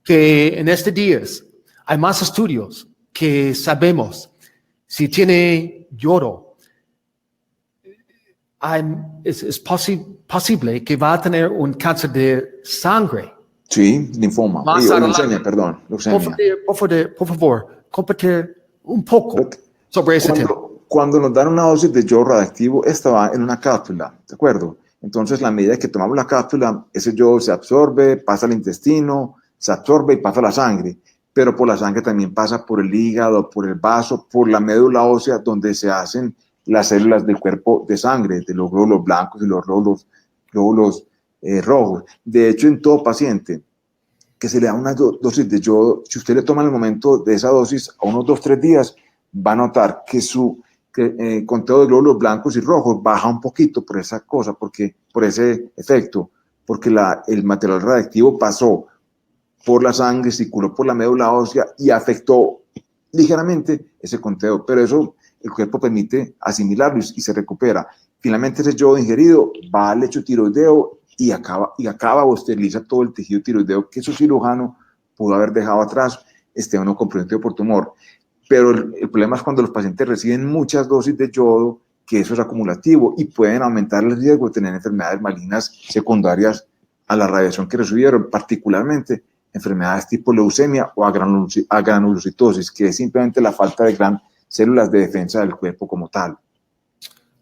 que en estos días hay más estudios que sabemos si tiene yodo, es posible que va a tener un cáncer de sangre. Sí, linfoma. Leucemia, perdón. Leucemia. Por favor, compartir un poco sobre ese tema. Cuando nos dan una dosis de yodo radioactivo, esta va en una cápsula, ¿de acuerdo? Entonces, la medida que tomamos la cápsula, ese yodo se absorbe, pasa al intestino, se absorbe y pasa a la sangre. Pero por la sangre también pasa por el hígado, por el vaso, por la médula ósea, donde se hacen las células del cuerpo de sangre, de los glóbulos blancos y los glóbulos rojos. De hecho, en todo paciente que se le da una dosis de yodo, si usted le toma en el momento de esa dosis, a unos 2-3 días, va a notar que su conteo de glóbulos blancos y rojos baja un poquito por esa cosa, por ese efecto, porque el material radiactivo pasó por la sangre, circuló por la médula ósea y afectó ligeramente ese conteo, pero eso el cuerpo permite asimilarlo y se recupera. Finalmente ese yodo ingerido va al lecho tiroideo y acaba o esteriliza todo el tejido tiroideo que su cirujano pudo haber dejado atrás, esté uno comprometido por tumor. Pero el problema es cuando los pacientes reciben muchas dosis de yodo, que eso es acumulativo y pueden aumentar el riesgo de tener enfermedades malignas secundarias a la radiación que recibieron, particularmente enfermedades tipo leucemia o agranulocitosis, que es simplemente la falta de células de defensa del cuerpo como tal.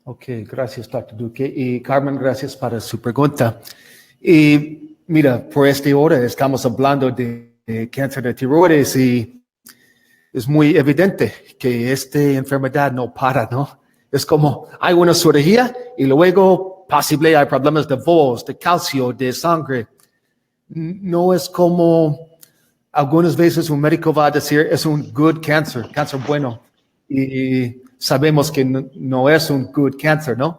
Ok, gracias, Dr. Duque. Y Carmen, gracias para su pregunta. Y mira, por esta hora estamos hablando de cáncer de tiroides y es muy evidente que esta enfermedad no para, ¿no? Es como hay una cirugía y luego posible hay problemas de voz, de calcio, de sangre. No es como algunas veces un médico va a decir es un good cancer, cáncer bueno. Y sabemos que no es un good cancer, ¿no?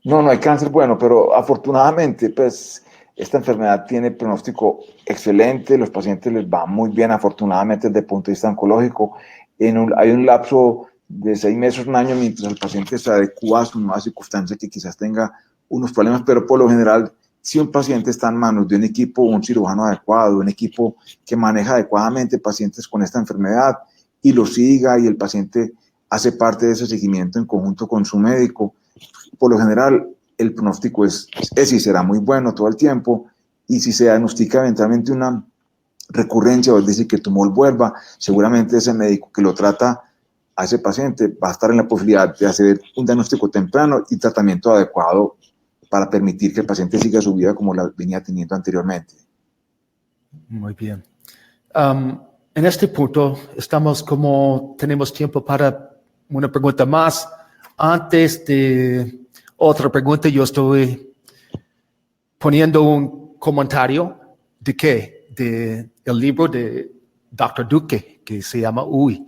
No hay cáncer bueno, pero afortunadamente, pues, esta enfermedad tiene pronóstico excelente, los pacientes les va muy bien, afortunadamente, desde el punto de vista oncológico. Hay un lapso de 6 meses, un año, mientras el paciente se adecua a su nueva circunstancia, que quizás tenga unos problemas, pero por lo general, si un paciente está en manos de un equipo, un cirujano adecuado, un equipo que maneja adecuadamente pacientes con esta enfermedad y lo siga y el paciente hace parte de ese seguimiento en conjunto con su médico, por lo general el pronóstico es y será muy bueno todo el tiempo, y si se diagnostica eventualmente una recurrencia, o es decir, que el tumor vuelva, seguramente ese médico que lo trata a ese paciente va a estar en la posibilidad de hacer un diagnóstico temprano y tratamiento adecuado para permitir que el paciente siga su vida como la venía teniendo anteriormente. Muy bien. En este punto tenemos tiempo para una pregunta más. Antes de otra pregunta, yo estoy poniendo un comentario de qué, de el libro de Dr. Duque, que se llama Uy,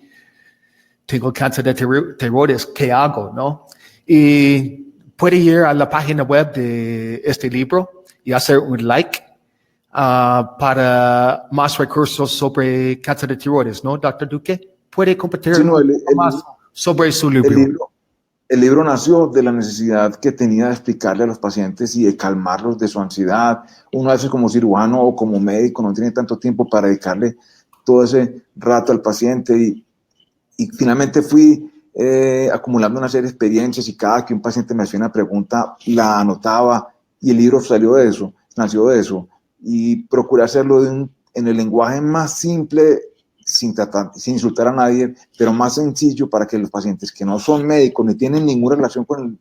tengo cáncer de tiroides, ¿qué hago? ¿No? Y puede ir a la página web de este libro y hacer un like para más recursos sobre cáncer de tiroides, ¿no, Dr. Duque? ¿Puede compartir Sí, no, más sobre su libro? El libro nació de la necesidad que tenía de explicarle a los pacientes y de calmarlos de su ansiedad. Uno a veces como cirujano o como médico no tiene tanto tiempo para dedicarle todo ese rato al paciente y finalmente fui acumulando una serie de experiencias y cada que un paciente me hacía una pregunta la anotaba y el libro nació de eso y procuré hacerlo en el lenguaje más simple, sin insultar a nadie, pero más sencillo para que los pacientes que no son médicos ni tienen ninguna relación con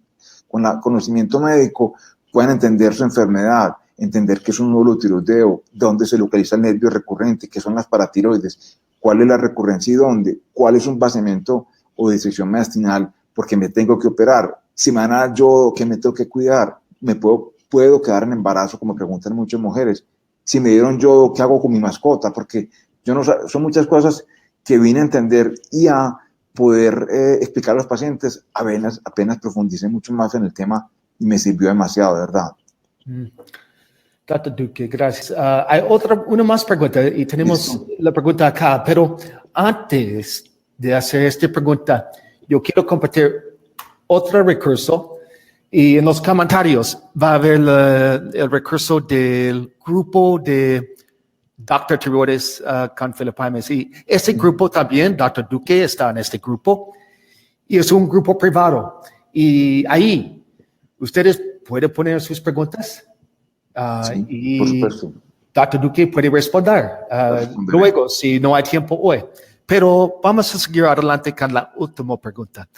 el conocimiento médico puedan entender su enfermedad, entender qué es un nódulo tiroideo, dónde se localiza el nervio recurrente, qué son las paratiroides, cuál es la recurrencia y dónde, cuál es un vaciamiento o disección mediastinal, porque me tengo que operar, si me van a dar yodo, ¿qué me tengo que cuidar? Puedo quedar en embarazo, como preguntan muchas mujeres. Si me dieron yodo, ¿qué hago con mi mascota? Porque son muchas cosas que vine a entender y a poder explicar a los pacientes, apenas profundicé mucho más en el tema y me sirvió demasiado, de verdad. Dr. Duque, gracias. Hay una más pregunta y tenemos la pregunta acá, pero antes de hacer esta pregunta, yo quiero compartir otro recurso y en los comentarios va a haber el recurso del grupo de Dr. Tiroides con Filipimes. Y este grupo también, Dr. Duque está en este grupo y es un grupo privado. Y ahí ustedes pueden poner sus preguntas. Sí, y por supuesto. Dr. Duque puede responder luego, si no hay tiempo hoy. Pero vamos a seguir adelante con la última pregunta.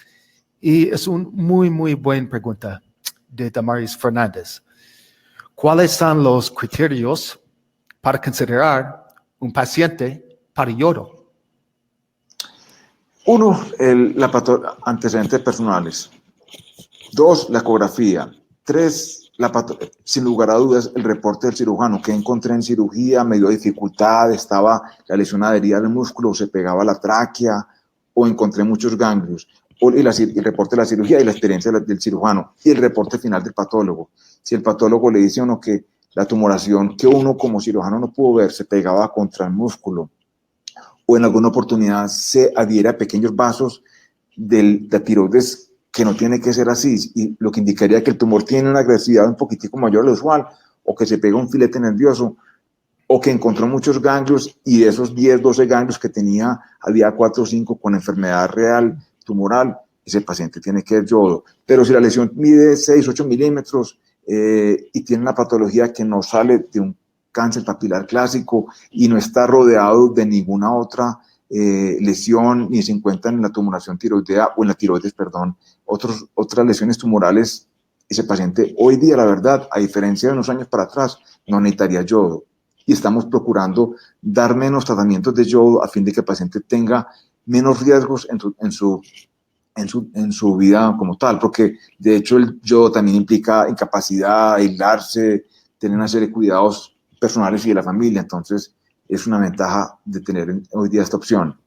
Y es una muy, muy buena pregunta de Damaris Fernández. ¿Cuáles son los criterios para considerar un paciente para yodo? 1, antecedentes personales. 2, la ecografía. 3, sin lugar a dudas, el reporte del cirujano, que encontré en cirugía, me dio dificultad, estaba la lesión adherida al músculo, se pegaba la tráquea, o encontré muchos ganglios, el reporte de la cirugía y la experiencia del cirujano, y el reporte final del patólogo. Si el patólogo le dice a uno que la tumoración que uno como cirujano no pudo ver se pegaba contra el músculo, o en alguna oportunidad se adhiere a pequeños vasos de la tiroides, que no tiene que ser así, y lo que indicaría que el tumor tiene una agresividad un poquitico mayor a lo usual, o que se pega un filete nervioso, o que encontró muchos ganglios, y de esos 10, 12 ganglios que tenía, había 4 o 5 con enfermedad real tumoral. Ese paciente tiene que ver yodo. Pero si la lesión mide 6, 8 milímetros y tiene una patología que no sale de un cáncer papilar clásico y no está rodeado de ninguna otra lesión, ni se encuentra en la tumoración tiroidea o en la tiroides, perdón, otras lesiones tumorales, ese paciente hoy día, la verdad, a diferencia de unos años para atrás, no necesitaría yodo. Y estamos procurando dar menos tratamientos de yodo a fin de que el paciente tenga menos riesgos en su vida como tal, porque de hecho el yodo también implica incapacidad, aislarse, tener una serie de cuidados personales y de la familia. Entonces es una ventaja de tener hoy día esta opción.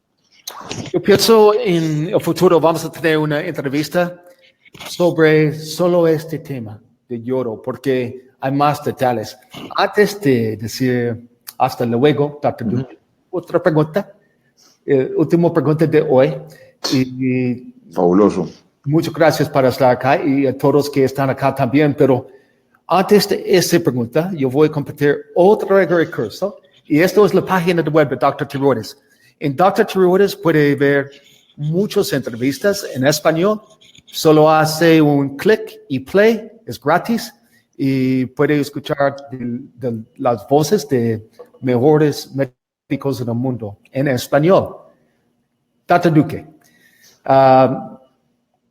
Yo pienso en el futuro vamos a tener una entrevista sobre solo este tema de yodo, porque hay más detalles. Antes de decir hasta luego, Dr. Duque, otra pregunta, última pregunta de hoy. Y Fabuloso. muchas gracias por estar acá y a todos que están acá también, pero antes de esta pregunta, yo voy a compartir otro recurso, y esto es la página web de Dr. Tiroides. En Dr. Tiroides puede ver muchas entrevistas en español. Solo hace un clic y play, es gratis, y puede escuchar de las voces de mejores médicos en el mundo en español. Dr. Duque,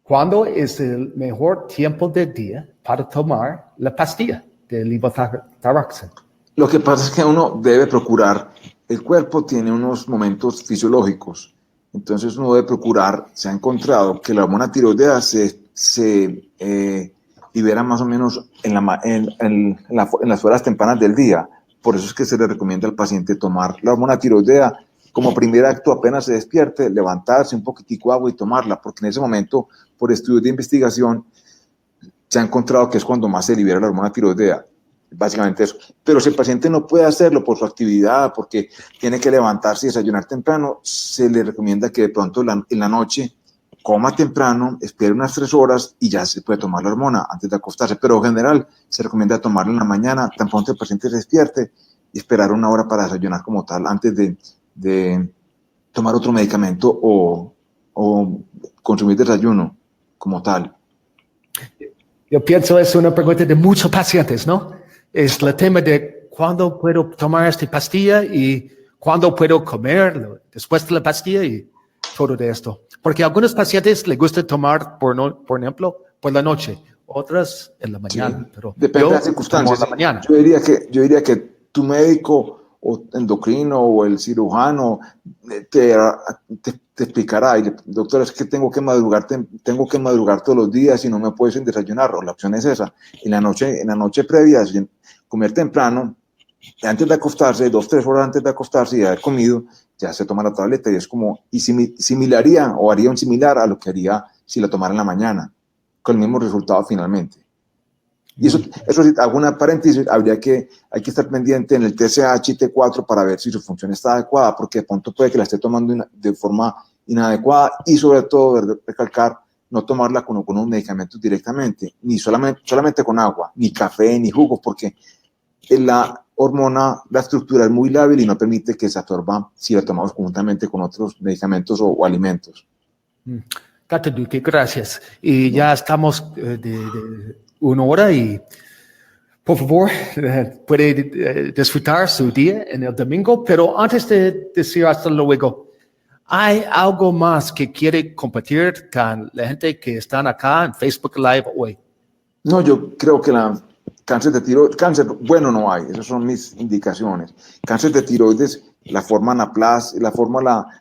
¿cuándo es el mejor tiempo del día para tomar la pastilla de levothyroxine? Lo que pasa es que uno debe procurar, el cuerpo tiene unos momentos fisiológicos, entonces uno debe procurar, se ha encontrado que la hormona tiroidea se libera más o menos en las horas tempranas del día. Por eso es que se le recomienda al paciente tomar la hormona tiroidea como primer acto apenas se despierte, levantarse un poquitico de agua y tomarla, porque en ese momento, por estudios de investigación, se ha encontrado que es cuando más se libera la hormona tiroidea. Básicamente eso. Pero si el paciente no puede hacerlo por su actividad, porque tiene que levantarse y desayunar temprano, se le recomienda que de pronto en la noche coma temprano, espere unas 3 horas y ya se puede tomar la hormona antes de acostarse. Pero en general se recomienda tomarla en la mañana, tan pronto el paciente se despierte, y esperar 1 hora para desayunar como tal, antes de tomar otro medicamento o consumir desayuno como tal. Yo pienso es una pregunta de muchos pacientes, ¿no? Es el tema de cuándo puedo tomar esta pastilla y cuándo puedo comer después de la pastilla y todo de esto. Porque a algunos pacientes les gusta tomar, por ejemplo, por la noche, otras en la mañana. Sí, pero depende de las circunstancias. La mañana. Yo diría que tu médico o endocrino o el cirujano te explicará, y doctor, es que tengo que madrugar todos los días y no me puedo sin desayunar, o la opción es esa. En la noche previa, comer temprano, antes de acostarse, 2, 3 horas antes de acostarse y de haber comido, ya se toma la tableta, y es como, y similaría o haría un similar a lo que haría si la tomara en la mañana, con el mismo resultado finalmente. Y eso sí, alguna paréntesis, hay que estar pendiente en el TSH y T4 para ver si su función está adecuada, porque de pronto puede que la esté tomando de forma inadecuada, y sobre todo recalcar, no tomarla con unos medicamentos directamente, ni solamente con agua, ni café, ni jugos, porque la hormona, la estructura es muy lábil y no permite que se absorba si la tomamos conjuntamente con otros medicamentos o alimentos. Dr. Duque, gracias. Y ya estamos de 1 hora y por favor puede disfrutar su día en el domingo, pero antes de decir hasta luego, ¿hay algo más que quiere compartir con la gente que están acá en Facebook Live hoy? No, yo creo que cáncer de tiroides, bueno no hay, esas son mis indicaciones. Cáncer de tiroides,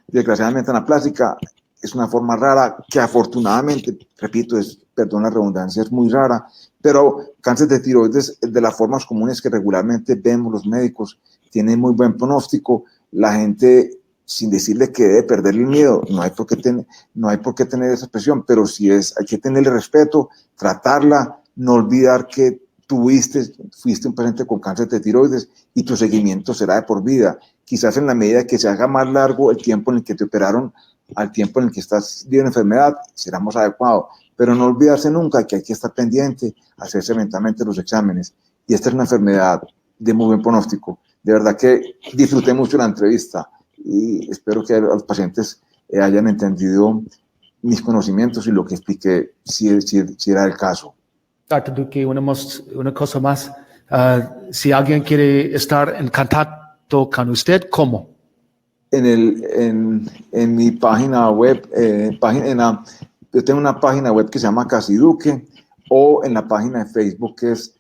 desgraciadamente anaplásica, es una forma rara que afortunadamente, repito, perdón la redundancia, es muy rara, pero cáncer de tiroides de las formas comunes que regularmente vemos los médicos, tiene muy buen pronóstico. La gente, sin decirle que debe perder el miedo, no hay por qué tener esa expresión, pero hay que tenerle respeto, tratarla, no olvidar que fuiste un paciente con cáncer de tiroides y tu seguimiento será de por vida. Quizás en la medida que se haga más largo el tiempo en el que te operaron al tiempo en el que estás viendo la enfermedad, será más adecuado. Pero no olvidarse nunca que hay que estar pendiente, hacerse eventualmente los exámenes. Y esta es una enfermedad de muy buen pronóstico. De verdad que disfruté mucho la entrevista y espero que los pacientes hayan entendido mis conocimientos y lo que expliqué si era el caso. Dr. Duque, una cosa más. Si alguien quiere estar en contacto con usted, ¿cómo? En mi página web, yo tengo una página web que se llama Casiduque, o en la página de Facebook que es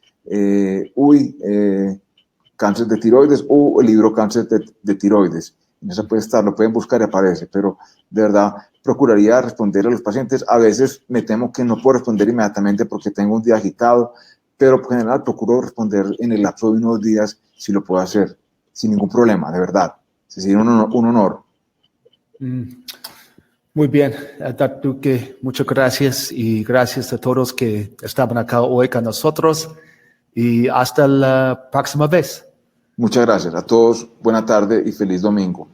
cáncer de tiroides, o el libro Cáncer de tiroides. En eso puede estar, lo pueden buscar y aparece, pero de verdad procuraría responder a los pacientes. A veces me temo que no puedo responder inmediatamente porque tengo un día agitado, pero en general procuro responder en el lapso de unos días si lo puedo hacer, sin ningún problema, de verdad. Sería un honor. Muy bien, Dr. Duque, muchas gracias y gracias a todos que estaban acá hoy con nosotros y hasta la próxima vez. Muchas gracias a todos, buena tarde y feliz domingo.